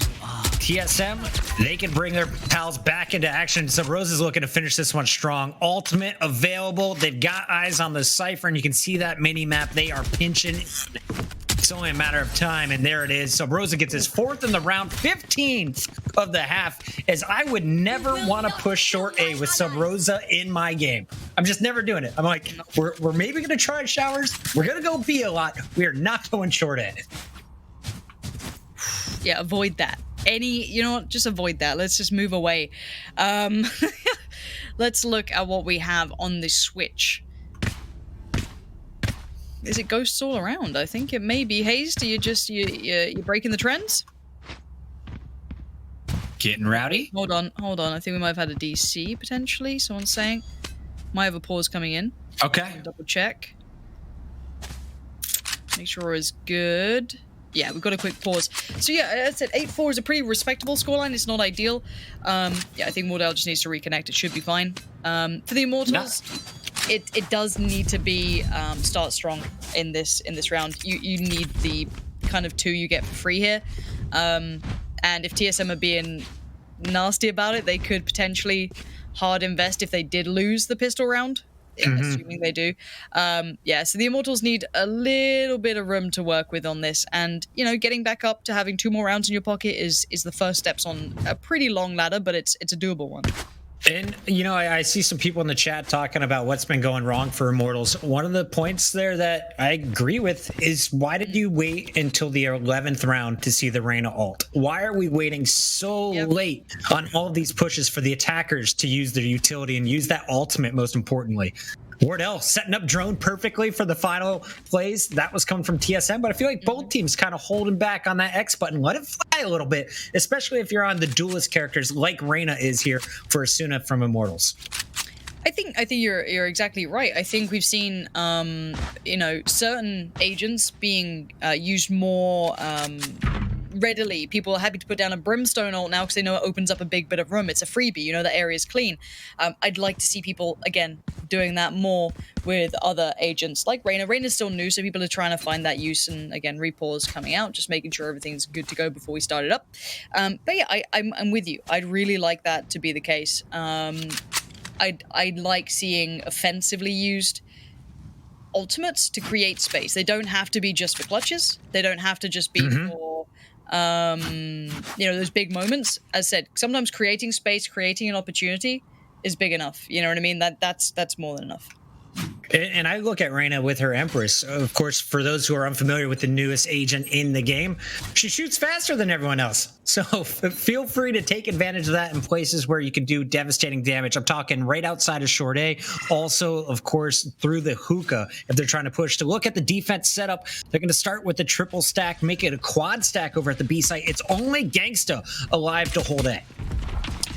TSM, they can bring their pals back into action. Subrosa's looking to finish this one strong. Ultimate available. They've got eyes on the Cypher, and you can see that mini-map. They are pinching. It's only a matter of time, and there it is. Subrosa gets his 4th in the round, 15th of the half, as I would never want to push short A with Subrosa in my game. I'm just never doing it. I'm like, we're maybe going to try showers. We're going to go B a lot. We are not going short A. Yeah, avoid that. You know what? Just avoid that. Let's just move away. Let's look at what we have on the Switch. Is it ghosts all around? I think it may be. Hayes, do you just you breaking the trends? Getting rowdy. Hold on. I think we might have had a DC potentially. Someone's saying might have a pause coming in. Okay. Double check. Make sure it's good. yeah, we've got a quick pause. So yeah, as I said, 8-4 is a pretty respectable scoreline. It's not ideal. Yeah, I think Wardell just needs to reconnect. It should be fine. For the Immortals, it does need to be start strong in this round. You need the kind of 2 you get for free here. And if TSM are being nasty about it, they could potentially hard invest if they did lose the pistol round. Assuming they do. Yeah, so the Immortals need a little bit of room to work with on this, and getting back up to having 2 more rounds in your pocket is the first steps on a pretty long ladder, but it's a doable one. And, I see some people in the chat talking about what's been going wrong for Immortals. One of the points there that I agree with is, why did you wait until the 11th round to see the Reyna ult? Why are we waiting so late on all of these pushes for the attackers to use their utility and use that ultimate, most importantly? Wardell setting up drone perfectly for the final plays. That was coming from TSM, but I feel like both teams kind of holding back on that X button. Let it fly a little bit, especially if you're on the duelist characters like Reyna is here for Asuna from Immortals. I think you're exactly right. I think we've seen certain agents being used more readily. People are happy to put down a Brimstone ult now because they know it opens up a big bit of room. It's a freebie, the area's clean. I'd like to see people, again, doing that more with other agents like Reyna. Reyna's still new, so people are trying to find that use, and again, Repaw's coming out, just making sure everything's good to go before we start it up. But yeah, I'm with you. I'd really like that to be the case. I'd like seeing offensively used ultimates to create space. They don't have to be just for clutches. They don't have to just be for those big moments. As I said, sometimes creating space, creating an opportunity is big enough. You know what I mean? That's more than enough. And I look at Reyna with her Empress. Of course, for those who are unfamiliar with the newest agent in the game, she shoots faster than everyone else. So feel free to take advantage of that in places where you can do devastating damage. I'm talking right outside of SHROUDED. Also, of course, through the hookah, if they're trying to push. To look at the defense setup, they're going to start with the triple stack, make it a quad stack over at the B site. It's only Gangsta alive to hold A.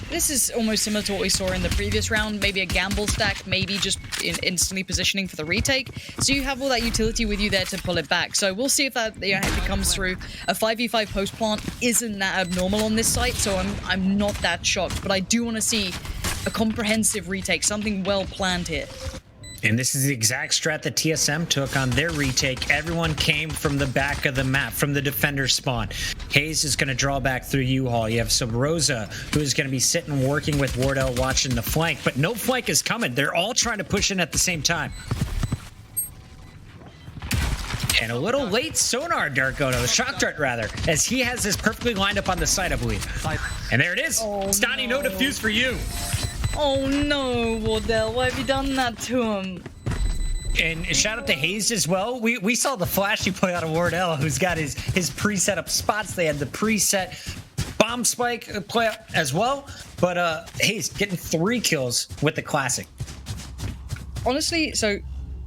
This is almost similar to what we saw in the previous round. Maybe a gamble stack, maybe just instantly positioning for the retake. So you have all that utility with you there to pull it back. So we'll see if that if it comes through. A 5v5 post plant isn't that abnormal on this site, so I'm not that shocked. But I do want to see a comprehensive retake, something well planned here. And this is the exact strat that TSM took on their retake. Everyone came from the back of the map, from the defender spawn. Hayes is going to draw back through U-Haul. You have some Rosa, who is going to be sitting working with Wardell watching the flank, but no flank is coming. They're all trying to push in at the same time. And a little late sonar, Darkono, shock dart rather, as he has this perfectly lined up on the side, I believe. And there it is. Stani, no defuse for you. Oh no, Wardell, why have you done that to him? And shout out to Hayes as well. We saw the flashy play out of Wardell, who's got his preset up spots. They had the preset bomb spike play up as well. But Hayes getting 3 kills with the classic. Honestly, so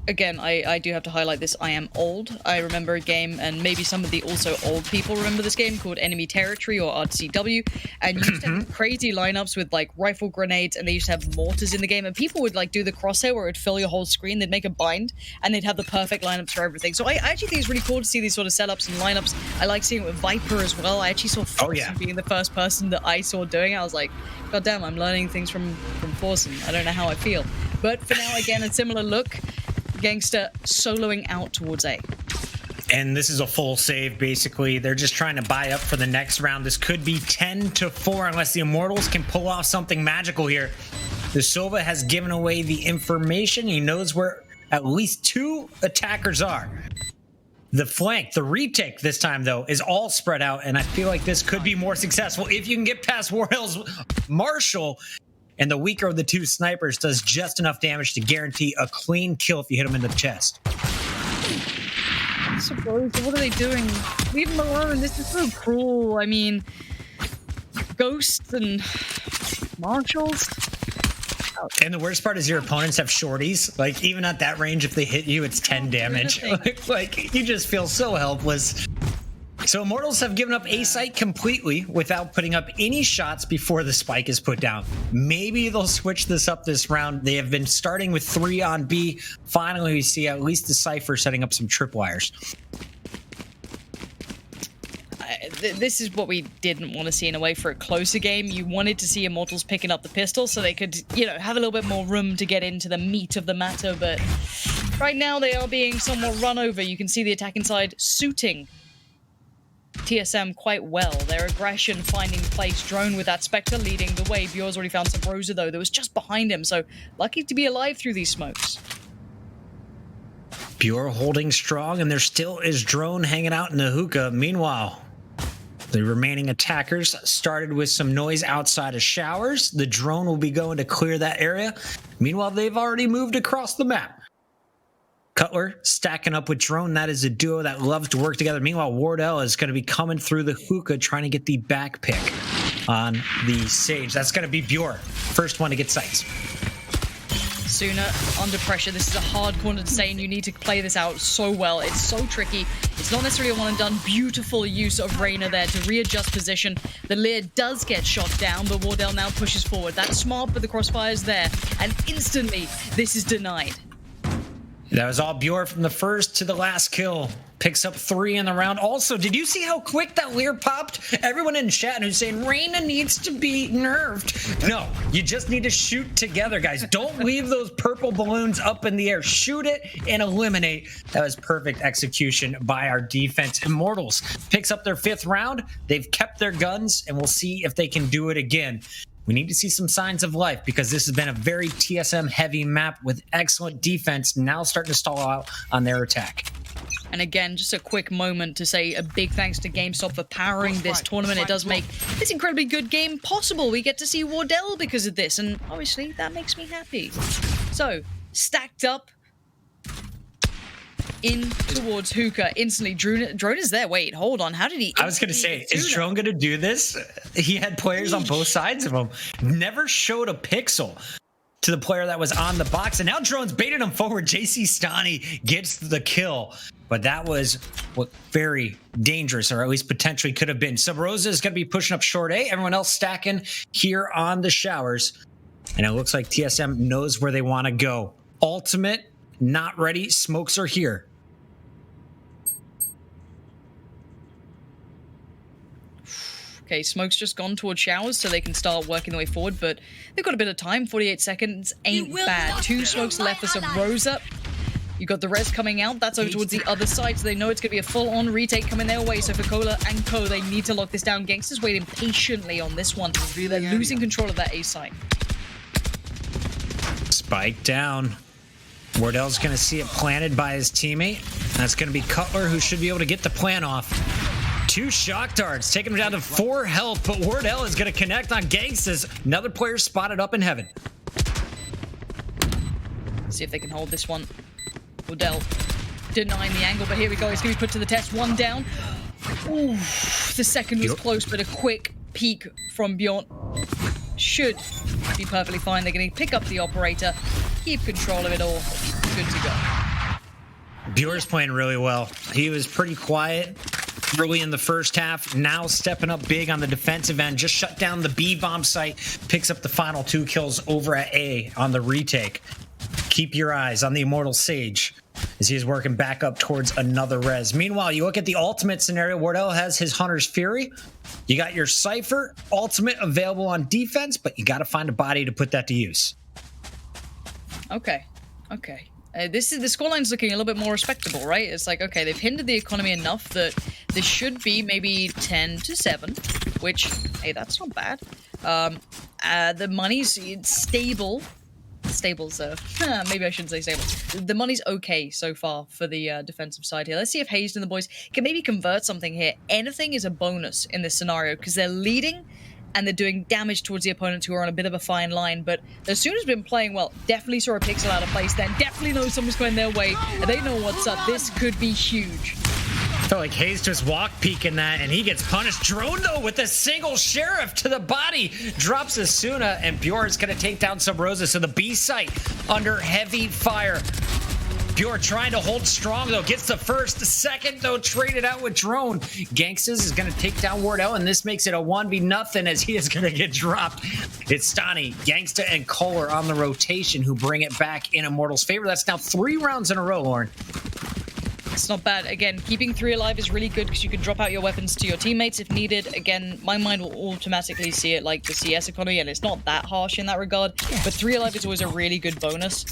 again, I do have to highlight this. I am old. I remember a game, and maybe some of the also old people remember this game, called Enemy Territory or RCW. And you used to have crazy lineups with like rifle grenades, and they used to have mortars in the game. And people would like do the crosshair where it would fill your whole screen. They'd make a bind, and they'd have the perfect lineups for everything. So I actually think it's really cool to see these sort of setups and lineups. I like seeing it with Viper as well. I actually saw Forsen being the first person that I saw doing it. I was like, God damn, I'm learning things from Forsen. I don't know how I feel. But for now, again, a similar look. Gangster soloing out towards A. And this is a full save, basically. They're just trying to buy up for the next round. This could be 10-4 unless the Immortals can pull off something magical here. The Sova has given away the information. He knows where at least 2 attackers are. The flank, the retake this time, though, is all spread out, and I feel like this could be more successful if you can get past Warhill's Marshall. And the weaker of the 2 snipers does just enough damage to guarantee a clean kill if you hit him in the chest. What are they doing? Leave them alone. This is so cruel. I mean, ghosts and marshals. And the worst part is your opponents have shorties. Like, even at that range, if they hit you, it's 10 damage. Like, you just feel so helpless. So Immortals have given up A site completely without putting up any shots before the spike is put down. Maybe they'll switch this up this round. They have been starting with 3 on B. Finally, we see at least the Cypher setting up some tripwires. this is what we didn't want to see in a way for a closer game. You wanted to see Immortals picking up the pistol so they could, have a little bit more room to get into the meat of the matter, but right now they are being somewhat run over. You can see the attacking side suiting TSM quite well. Their aggression finding place. Drone with that Spectre leading the way. Bjor's already found some Rosa though that was just behind him, so lucky to be alive through these smokes. Bjor holding strong, and there still is Drone hanging out in the hookah. Meanwhile, the remaining attackers started with some noise outside of showers. The drone will be going to clear that area. Meanwhile, they've already moved across the map. Cutler stacking up with Drone. That is a duo that loves to work together. Meanwhile, Wardell is going to be coming through the hookah trying to get the back pick on the Sage. That's going to be Bjor. First one to get sights. Sooner under pressure. This is a hard corner to stay in. You need to play this out so well. It's so tricky. It's not necessarily a one and done. Beautiful use of Reyna there to readjust position. The Lear does get shot down, but Wardell now pushes forward. That's smart, but the crossfire's there. And instantly, this is denied. That was all Bjor from the first to the last kill. Picks up 3 in the round. Also, did you see how quick that Lear popped? Everyone in chat who's saying Reyna needs to be nerfed. No, you just need to shoot together, guys. Don't leave those purple balloons up in the air. Shoot it and eliminate. That was perfect execution by our defense. Immortals picks up their 5th round. They've kept their guns, and we'll see if they can do it again. We need to see some signs of life because this has been a very TSM heavy map with excellent defense now starting to stall out on their attack. And again, just a quick moment to say a big thanks to GameStop for powering this tournament. It does make this incredibly good game possible. We get to see Wardell because of this, and obviously that makes me happy. So, stacked up in towards hookah instantly. Drone is there. Wait, hold on. How did he? I was going to say, is Drone going to do this? He had players on both sides of him. Never showed a pixel to the player that was on the box, and now Drone's baited him forward. JC Stani gets the kill, but that was very dangerous, or at least potentially could have been. Sub Rosa is going to be pushing up short A. Everyone else stacking here on the showers, and it looks like TSM knows where they want to go. Ultimate not ready. Smokes are here. Okay, Smoke's just gone towards showers so they can start working their way forward, but they've got a bit of time. 48 seconds ain't bad. 2 smokes left for Sub Rosa. You got the res coming out. That's over towards the other side, so they know it's going to be a full-on retake coming their way. So for Cola and Co, they need to lock this down. Gangsters waiting patiently on this one. They're losing control of that A site. Spike down. Wardell's going to see it planted by his teammate. That's going to be Cutler, who should be able to get the plan off. 2 shock darts, taking him down to 4 health, but Wardell is going to connect on Gangsters. Another player spotted up in heaven. See if they can hold this one. Wardell denying the angle, but here we go. It's going to be put to the test. 1 down. Ooh, the second was close, but a quick peek from Bjorn should be perfectly fine. They're going to pick up the operator, keep control of it all. Good to go. Bjorn's playing really well. He was pretty quiet early in the first half, now stepping up big on the defensive end, just shut down the B bomb site, picks up the final 2 kills over at A on the retake. Keep your eyes on the Immortal Sage as he is working back up towards another res. Meanwhile, you look at the ultimate scenario. Wardell has his Hunter's Fury. You got your Cypher ultimate available on defense, but you got to find a body to put that to use. Okay. The scoreline's looking a little bit more respectable, right? It's like, okay, they've hindered the economy enough that this should be maybe 10-7, which, hey, that's not bad. The money's stable. Stable's, maybe I shouldn't say stable. The money's okay so far for the defensive side here. Let's see if Hazed and the boys can maybe convert something here. Anything is a bonus in this scenario because they're leading and they're doing damage towards the opponents who are on a bit of a fine line. But as soon as been playing well, definitely saw a pixel out of place then. Definitely know someone's going their way. And they know what's up. This could be huge. I felt like Hayes just walk peeking that, and he gets punished. Drone, though, with a single sheriff to the body. Drops Asuna, and Bjorn's going to take down Sub Rosa. So the B site under heavy fire. Bjorn trying to hold strong, though. Gets the first. The second, though, traded out with Drone. Gangstas is going to take down Wardell, and this makes it a 1v0 as he is going to get dropped. It's Stani, Gangsta, and Kohler on the rotation who bring it back in Immortals' favor. That's now 3 rounds in a row, Lauren. It's not bad. Again, keeping 3 alive is really good because you can drop out your weapons to your teammates if needed. Again, my mind will automatically see it like the CS economy, and it's not that harsh in that regard. But 3 alive is always a really good bonus.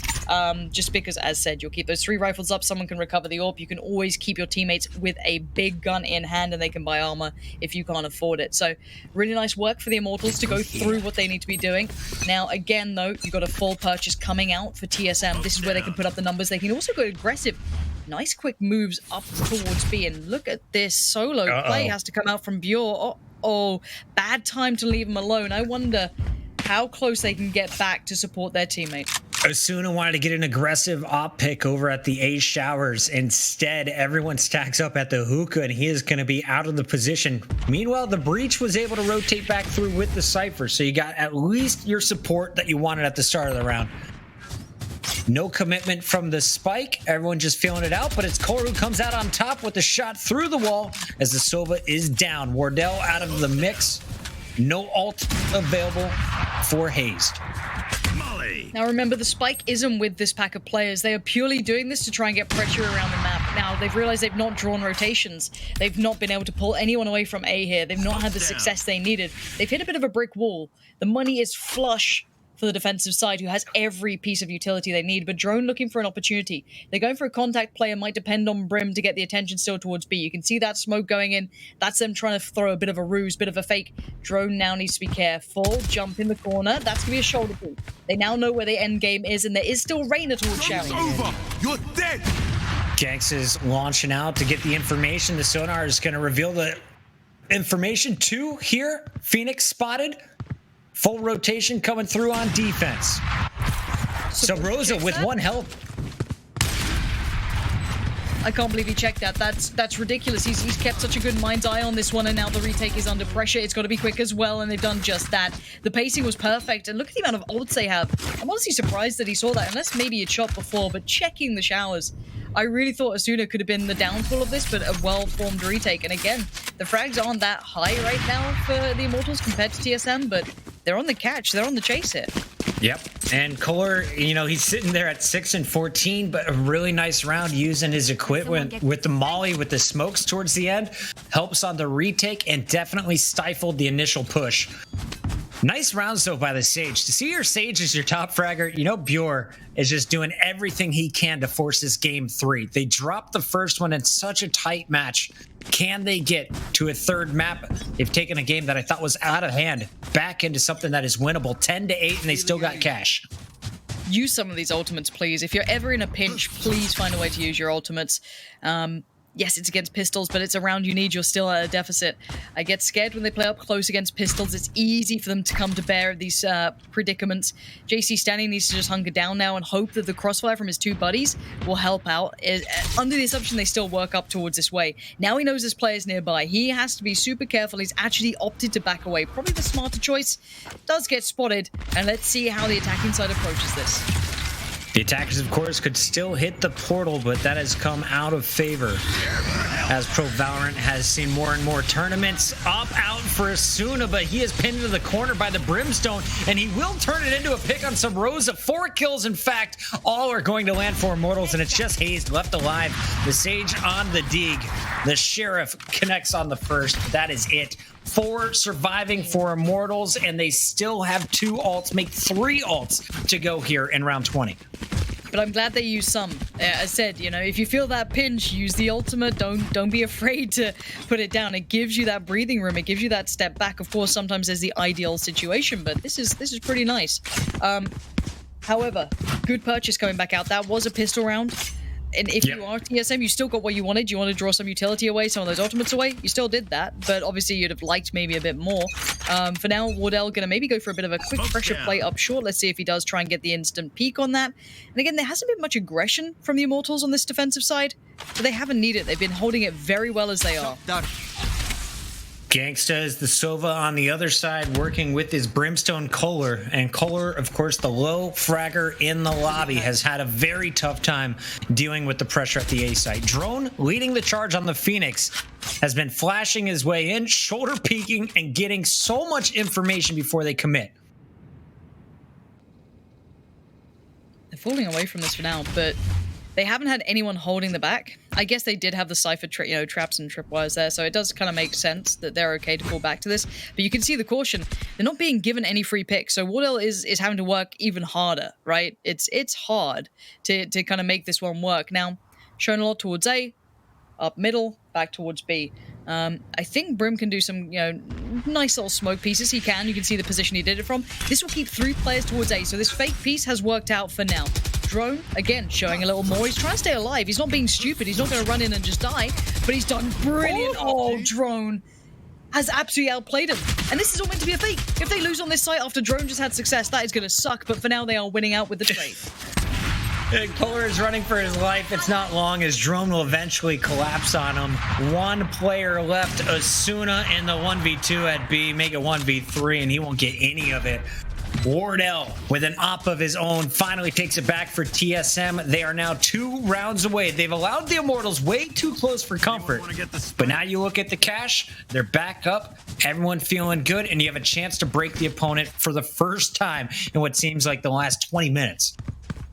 Just because, as said, you'll keep those 3 rifles up, someone can recover the AWP. You can always keep your teammates with a big gun in hand, and they can buy armor if you can't afford it. So, really nice work for the Immortals to go through what they need to be doing. Now, again, though, you've got a full purchase coming out for TSM. This is where they can put up the numbers. They can also go aggressive. Nice quick moves up towards B, and look at this solo play has to come out from Bure. Oh, bad time to leave him alone. I wonder how close they can get back to support their teammate. Osuna wanted to get an aggressive op pick over at the A showers. Instead, everyone stacks up at the hookah, and he is going to be out of the position. Meanwhile, the breach was able to rotate back through with the Cypher, so you got at least your support that you wanted at the start of the round. No commitment from the spike. Everyone just feeling it out, but it's Kohler who comes out on top with the shot through the wall as the Sova is down. Wardell out of the mix. No ult available for Hazed. Now remember, the spike isn't with this pack of players. They are purely doing this to try and get pressure around the map. Now, they've realized they've not drawn rotations. They've not been able to pull anyone away from A here. They've not had the success they needed. They've hit a bit of a brick wall. The money is flush for the defensive side, who has every piece of utility they need, but Drone looking for an opportunity. They're going for a contact player, might depend on Brim to get the attention still towards B. You can see that smoke going in. That's them trying to throw a bit of a ruse, bit of a fake. Drone now needs to be careful. Jump in the corner. That's going to be a shoulder pull. They now know where the end game is, and there is still Reyna towards Sherry. Over! You're dead! Janks is launching out to get the information. The sonar is going to reveal the information. 2 here. Phoenix spotted. Full rotation coming through on defense. So Rosa with 1 health. I can't believe he checked that. That's ridiculous. He's kept such a good mind's eye on this one, and now the retake is under pressure. It's got to be quick as well, and they've done just that. The pacing was perfect, and look at the amount of ults they have. I'm honestly surprised that he saw that, unless maybe he'd shot before, but checking the showers. I really thought Asuna could have been the downfall of this, but a well-formed retake. And again, the frags aren't that high right now for the Immortals compared to TSM, but they're on the catch. They're on the chase here. Yep. And Kohler, you know, he's sitting there at 6 and 14, but a really nice round using his equipment with the molly, with the smokes towards the end. Helps on the retake and definitely stifled the initial push. Nice rounds, though, by the Sage. To see your Sage as your top fragger, you know Bure is just doing everything he can to force this game 3. They dropped the first one in such a tight match. Can they get to a third map? They've taken a game that I thought was out of hand back into something that is winnable. 10-8, and they still got cash. Use some of these ultimates, please. If you're ever in a pinch, please find a way to use your ultimates. Yes, it's against pistols, but it's a round you need. You're still at a deficit. I get scared when they play up close against pistols. It's easy for them to come to bear these predicaments. JC Standing needs to just hunker down now and hope that the crossfire from his 2 buddies will help out. Under the assumption they still work up towards this way. Now he knows his players nearby. He has to be super careful. He's actually opted to back away. Probably the smarter choice. Does get spotted, and let's see how the attacking side approaches this. The attackers, of course, could still hit the portal, but that has come out of favor as Pro Valorant has seen more and more tournaments. Up out for Asuna, but he is pinned into the corner by the Brimstone, and he will turn it into a pick on some Rosa. 4 kills, in fact. All are going to land for Immortals, and it's just Hazed left alive. The Sage on the dig. The Sheriff connects on the first. That is it. 4 surviving for Immortals, and they still have 2 ults, make 3 ults to go here in round 20. But I'm glad they use some. As I said, you know, if you feel that pinch, use the ultimate. Don't be afraid to put it down. It gives you that breathing room. It gives you that step back. Of course, sometimes there's the ideal situation, but this is pretty nice. However, good purchase coming back out. That was a pistol round. And if you are TSM, you still got what you wanted. You want to draw some utility away, some of those ultimates away. You still did that, but obviously you'd have liked maybe a bit more. For now, Wardell going to maybe go for a bit of a quick pressure play up short. Let's see if he does try and get the instant peek on that. And again, there hasn't been much aggression from the Immortals on this defensive side, but they haven't needed it. They've been holding it very well as they are. Gangsta is the Sova on the other side, working with his Brimstone Kohler. And Kohler, of course, the low fragger in the lobby, has had a very tough time dealing with the pressure at the A site. Drone, leading the charge on the Phoenix, has been flashing his way in, shoulder peeking, and getting so much information before they commit. They're falling away from this for now, but they haven't had anyone holding the back. I guess they did have the Cypher traps and tripwires there, so it does kind of make sense that they're okay to fall back to this. But you can see the caution. They're not being given any free picks, so Wardell is having to work even harder, right? It's hard to kind of make this one work. Now, showing a lot towards A, up middle, back towards B. I think Brim can do some, nice little smoke pieces. He can. You can see the position he did it from. This will keep 3 players towards A, so this fake piece has worked out for now. Drone, again, showing a little more. He's trying to stay alive. He's not being stupid. He's not going to run in and just die, but he's done brilliant. Oh, Drone has absolutely outplayed him. And this is all meant to be a fake. If they lose on this site after Drone just had success, that is going to suck, but for now they are winning out with the trade. Kohler is running for his life. It's not long as Drone will eventually collapse on him. 1 player left, Asuna in the 1v2 at B, make it 1v3, and he won't get any of it. Wardell, with an op of his own, finally takes it back for TSM. They are now 2 rounds away. They've allowed the Immortals way too close for comfort. But now you look at the cash, they're back up, everyone feeling good, and you have a chance to break the opponent for the first time in what seems like the last 20 minutes.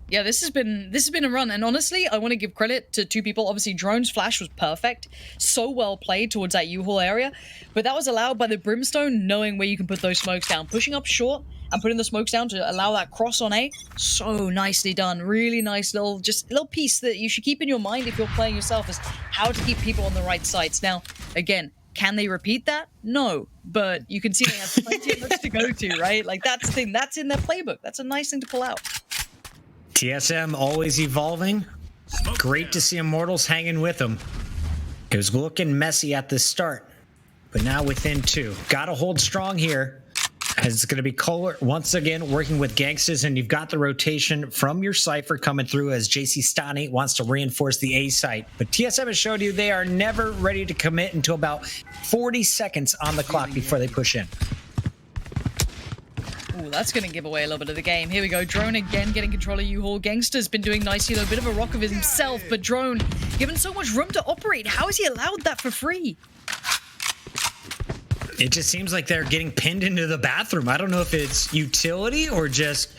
Yeah, this has been a run, and honestly, I want to give credit to 2 people. Obviously, Drone's flash was perfect, so well played towards that U-Haul area, but that was allowed by the Brimstone knowing where you can put those smokes down, pushing up short and putting the smokes down to allow that cross on A. So nicely done, really nice little piece that you should keep in your mind if you're playing yourself, is how to keep people on the right sides. Now, again, can they repeat that? No, but you can see they have plenty of looks to go to, right? Like, that's the thing, that's in their playbook. That's a nice thing to pull out. TSM always evolving. Great to see Immortals hanging with them. It was looking messy at the start, but now within 2. Gotta hold strong here. As it's going to be Kohler once again working with Gangsters, and you've got the rotation from your Cypher coming through as JC Stani wants to reinforce the A site. But TSM has showed you they are never ready to commit until about 40 seconds on the clock before they push in. Ooh, that's going to give away a little bit of the game. Here we go. Drone again getting control of U-Haul. Gangster's been doing nicely, though. A bit of a rock of himself, but Drone given so much room to operate. How is he allowed that for free? It just seems like they're getting pinned into the bathroom. I don't know if it's utility or just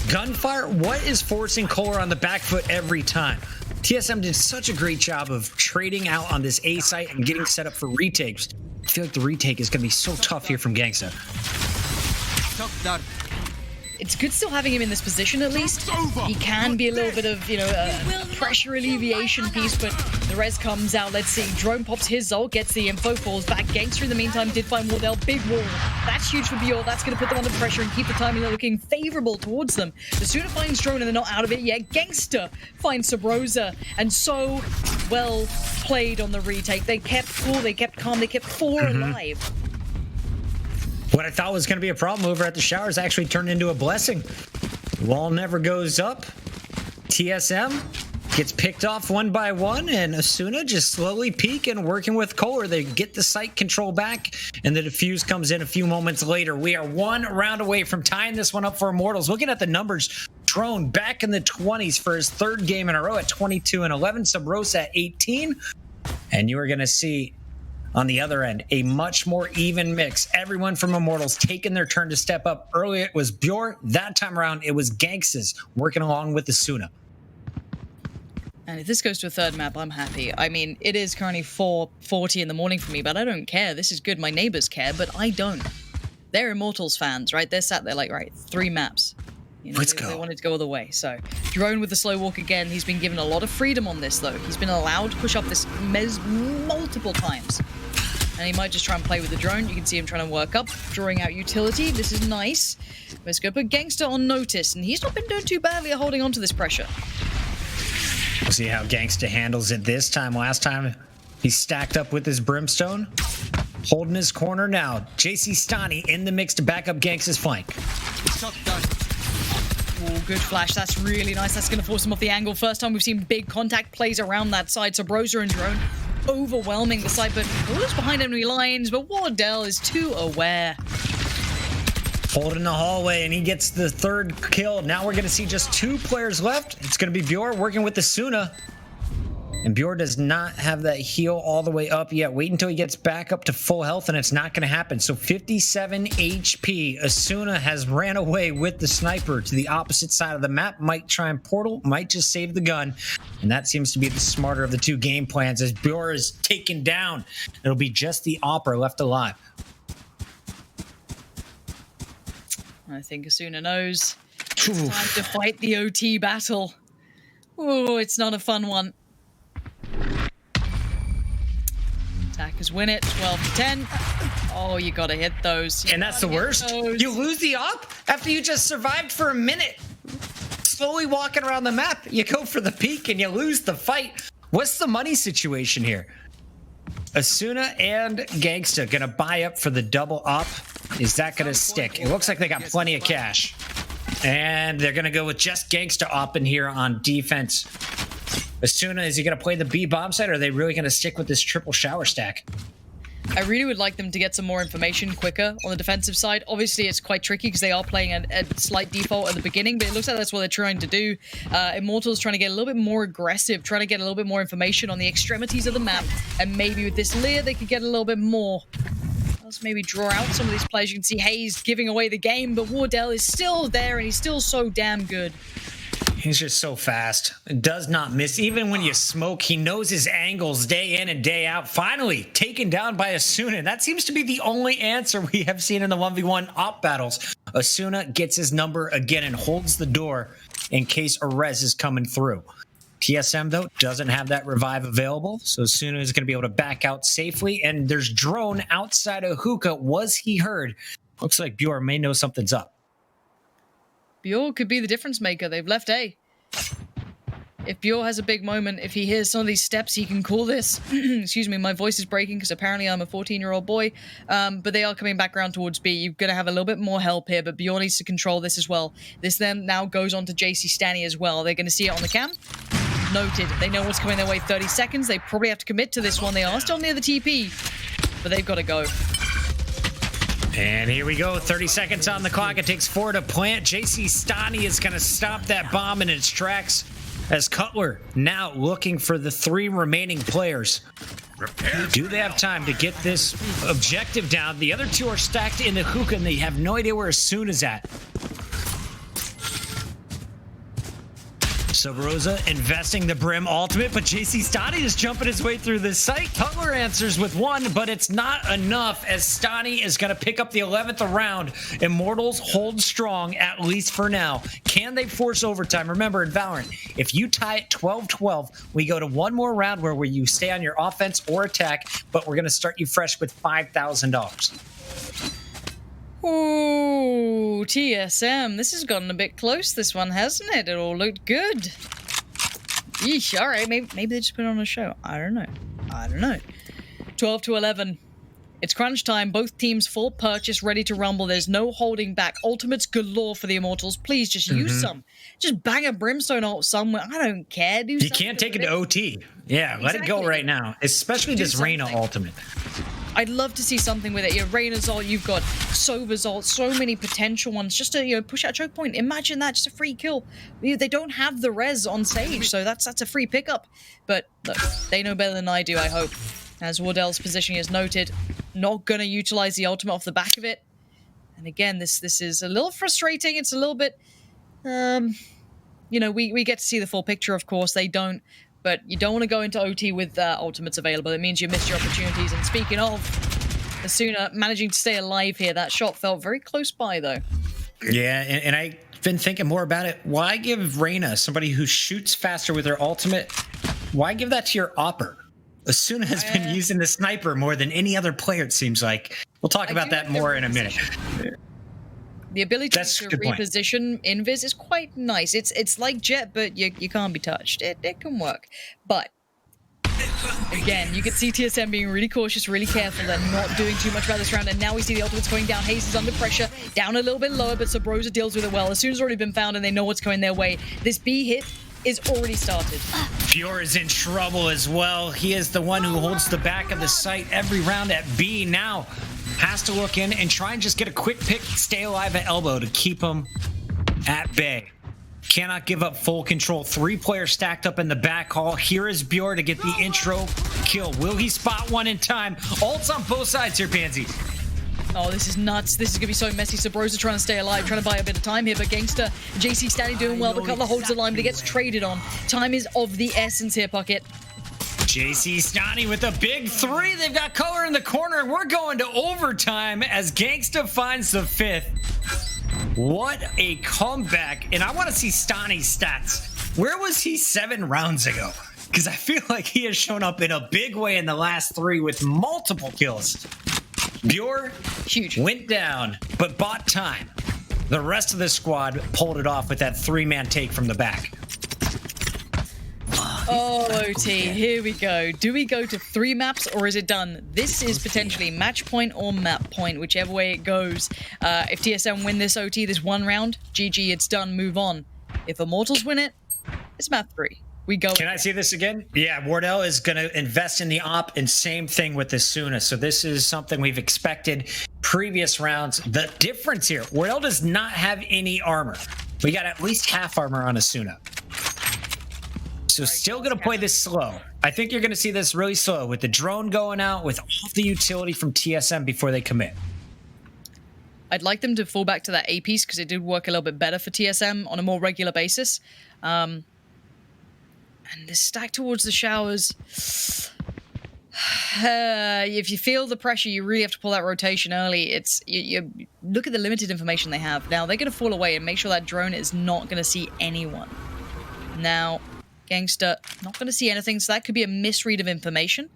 gunfire. What is forcing Kohler on the back foot every time? TSM did such a great job of trading out on this A site and getting set up for retakes. I feel like the retake is going to be so tough here from Gangsta. It's good still having him in this position at least. He can be a little bit of, a pressure alleviation piece, but the res comes out. Let's see. Drone pops his ult, gets the info, falls back. Gangster in the meantime did find Wardell. Big wall. That's huge for Bjorn. That's going to put them under pressure and keep the timing looking favorable towards them. The sooner finds Drone and they're not out of it yet. Gangster finds Sabrosa, and so well played on the retake. They kept cool, they kept calm, they kept 4 alive. What I thought was going to be a problem over at the showers actually turned into a blessing. Wall never goes up. TSM gets picked off 1 by 1, and Asuna just slowly peek and working with Kohler. They get the site control back, and the defuse comes in a few moments later. We are 1 round away from tying this one up for Immortals. Looking at the numbers, Drone back in the 20s for his 3rd game in a row at 22 and 11. Sabrosa at 18. And you are going to see on the other end a much more even mix. Everyone from Immortals taking their turn to step up. Earlier it was Bjorn. That time around it was Gangstas working along with Asuna. And if this goes to a 3rd map, I'm happy. I mean, it is currently 4:40 in the morning for me, but I don't care. This is good. My neighbors care, but I don't. They're Immortals fans, right? They're sat there like, right, 3 maps. Let's go. They wanted to go all the way. So, Drone with the slow walk again. He's been given a lot of freedom on this, though. He's been allowed to push up this mez multiple times. And he might just try and play with the drone. You can see him trying to work up, drawing out utility. This is nice. Let's go put Gangster on notice, and he's not been doing too badly at holding on to this pressure. We'll see how Gangsta handles it this time. Last time he stacked up with his Brimstone. Holding his corner now. JC Stani in the mix to back up Gangsta's flank. Oh, good flash. That's really nice. That's going to force him off the angle. First time we've seen big contact plays around that side. So Broser and Drone overwhelming the side, but Kohler's behind enemy lines, but Wardell is too aware. Holding the hallway, and he gets the 3rd kill. Now we're going to see just 2 players left. It's going to be Bjorn working with the Asuna. And Bjor does not have that heal all the way up yet. Wait until he gets back up to full health, and it's not going to happen. So 57 HP. Asuna has ran away with the sniper to the opposite side of the map. Might try and portal, might just save the gun. And that seems to be the smarter of the two game plans as Bjor is taken down. It'll be just the Opera left alive. I think Asuna knows it's time to fight the OT battle. Oh, it's not a fun one. Attackers win it, 12 to 10. Oh, you gotta hit those. And that's the worst. You lose the op after you just survived for a minute. Slowly walking around the map, you go for the peak and you lose the fight. What's the money situation here? Asuna and Gangsta gonna buy up for the double op. Is that gonna stick? It looks like they got plenty of cash. And they're gonna go with just Gangsta op in here on defense. Asuna, is he going to play the B bomb site, or are they really going to stick with this triple shower stack? I really would like them to get some more information quicker on the defensive side. Obviously, it's quite tricky because they are playing a slight default at the beginning, but it looks like that's what they're trying to do. Immortals trying to get a little bit more aggressive, trying to get a little bit more information on the extremities of the map, and maybe with this Lear, they could get a little bit more. Let's maybe draw out some of these players. You can see Hayes giving away the game, but Wardell is still there, and he's still so damn good. He's just so fast. Does not miss. Even when you smoke, he knows his angles day in and day out. Finally, taken down by Asuna. That seems to be the only answer we have seen in the 1v1 op battles. Asuna gets his number again and holds the door in case a res is coming through. TSM, though, doesn't have that revive available, so Asuna is going to be able to back out safely. And there's drone outside of hookah. Was he heard? Looks like Bjor may know something's up. Bjor could be the difference maker. They've left A. If Bjor has a big moment, if he hears some of these steps, he can call this. Excuse me, my voice is breaking because apparently I'm a 14-year-old boy. But they are coming back around towards B. You're going to have a little bit more help here, but Bjor needs to control this as well. This then now goes on to JC Stanny as well. They're going to see it on the cam. Noted. They know what's coming their way. 30 seconds. They probably have to commit to this one. They are still near the TP, but they've got to go. And here we go, 30 seconds on the clock. It takes 4 to plant. JC Stani is going to stop that bomb in its tracks as Cutler now looking for the 3 remaining players. Do they have time to get this objective down? The other 2 are stacked in the hookah, and they have no idea where Asuna's at. So Rosa investing the Brim ultimate, but JC Stani is jumping his way through this site. Cutler answers with 1, but it's not enough as Stani is going to pick up the 11th round. Immortals hold strong, at least for now. Can they force overtime? Remember, in Valorant, if you tie it 12-12, we go to one more round where you stay on your offense or attack, but we're going to start you fresh with $5,000. Ooh, TSM. This has gotten a bit close, this one, hasn't it? It all looked good. Yeesh, all right, maybe they just put on a show. I don't know. 12 to 11. It's crunch time. Both teams full purchase, ready to rumble. There's no holding back. Ultimates galore for the Immortals. Please, just use some. Just bang a brimstone ult somewhere. I don't care. You can't take it to OT. Yeah, let it go right now. Especially this Reyna ultimate. I'd love to see something with it. You know, Reyna's ult, you've got Sova's ult, so many potential ones. Just to push out choke point. Imagine that, just a free kill. They don't have the res on stage, so that's a free pickup. But look, they know better than I do, I hope. As Wardell's positioning is noted, not gonna utilize the ultimate off the back of it. And again, this is a little frustrating. It's a little bit, we get to see the full picture, of course. They don't. But you don't want to go into OT with ultimates available. It means you missed your opportunities. And speaking of, Asuna managing to stay alive here. That shot felt very close by, though. Yeah, and I've been thinking more about it. Why give Reyna, somebody who shoots faster with her ultimate, why give that to your Opper? Asuna has been using the sniper more than any other player, it seems like. We'll talk about that more in a minute. The ability to reposition invis is quite nice. It's like Jet, but you can't be touched. It can work. But again, you can see TSM being really cautious, really careful. They're not doing too much about this round. And now we see the ultimates going down. Hayes is under pressure, down a little bit lower, but Sabrosa deals with it well. As soon as it's already been found and they know what's coming their way, this B hit is already started. Pure is in trouble as well. He is the one who holds the back of the site every round at B now. Has to look in and try and just get a quick pick, stay alive at elbow to keep him at bay. Cannot give up full control. 3 players stacked up in the back hall. Here is Bjor to get the intro kill. Will he spot one in time? Ults on both sides here, Pansy. Oh, this is nuts. This is going to be so messy. Sabrosa trying to stay alive, trying to buy a bit of time here, but Gangster, JC standing doing well. The Cutler holds the line, but he gets traded on. Time is of the essence here, Puckett. JC Stani with a big 3. They've got color in the corner. We're going to overtime as Gangsta finds the 5th. What a comeback. And I want to see Stani's stats. Where was he 7 rounds ago? Because I feel like he has shown up in a big way in the last 3 with multiple kills. Bjor Huge. Went down, but bought time. The rest of the squad pulled it off with that 3-man take from the back. Oh, OT, here we go. Do we go to 3 maps or is it done? This is potentially match point or map point, whichever way it goes. If TSM win this OT, this 1 round, GG, it's done, move on. If Immortals win it, it's map 3. We go. Can I see this again? Yeah, Wardell is going to invest in the op, and same thing with the Suna. So this is something we've expected previous rounds. The difference here, Wardell does not have any armor. We got at least half armor on a Suna. So still going to play this slow. I think you're going to see this really slow with the drone going out, with all the utility from TSM before they commit. I'd like them to fall back to that A piece because it did work a little bit better for TSM on a more regular basis. And the stack towards the showers. If you feel the pressure, you really have to pull that rotation early. It's you look at the limited information they have. Now, they're going to fall away and make sure that drone is not going to see anyone. Now, Gangster, not going to see anything, so that could be a misread of information.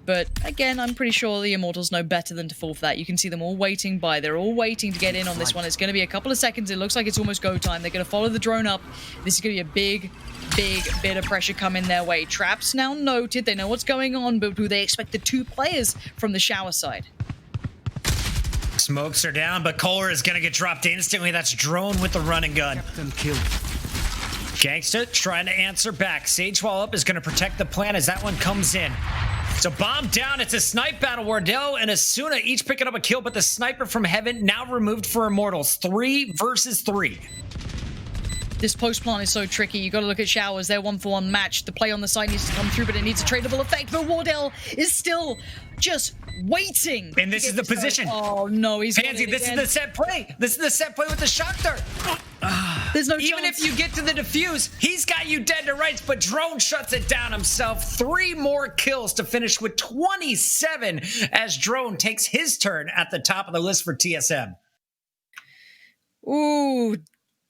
But again, I'm pretty sure the Immortals know better than to fall for that. You can see them all waiting by. They're all waiting to get in on this one. It's going to be a couple of seconds. It looks like it's almost go time. They're going to follow the drone up. This is going to be a big bit of pressure coming their way. Traps now noted. They know what's going on, but do they expect the 2 players from the shower side? Smokes are down, but Kohler is going to get dropped instantly. That's drone with the run and gun. Gangsta trying to answer back. Sage wall up is going to protect the plan as that one comes in. So bomb down. It's a snipe battle. Wardell and Asuna each picking up a kill, but the sniper from heaven now removed for Immortals. 3 versus 3. This post plant is so tricky. You got to look at showers. They're 1-for-1 match. The play on the side needs to come through, but it needs a tradable effect. But Wardell is still just waiting. And this is the position. Oh no, he's Pansy, this is the set play. This is the set play with the shock dart. There's no Even chance. if you get to the defuse, he's got you dead to rights, but Drone shuts it down himself. 3 more kills to finish with 27 as Drone takes his turn at the top of the list for TSM. Ooh,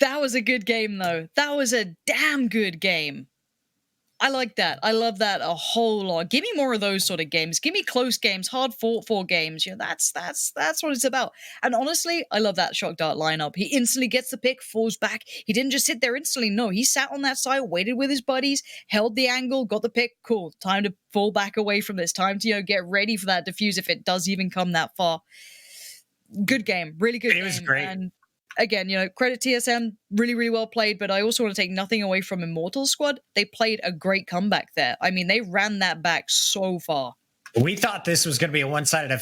that was a good game, though. That was a damn good game. I like that. I love that a whole lot. Give me more of those sort of games. Give me close games, hard fought for games. You know, that's what it's about. And honestly, I love that shock dart lineup. He instantly gets the pick, falls back. He didn't just sit there instantly. No, he sat on that side, waited with his buddies, held the angle, got the pick. Cool. Time to fall back away from this. Time to, get ready for that defuse if it does even come that far. Good game. Really good game. It was great. And again, credit TSM, really, really well played, but I also want to take nothing away from Immortals squad. They played a great comeback there. I mean, they ran that back so far. We thought this was going to be a one-sided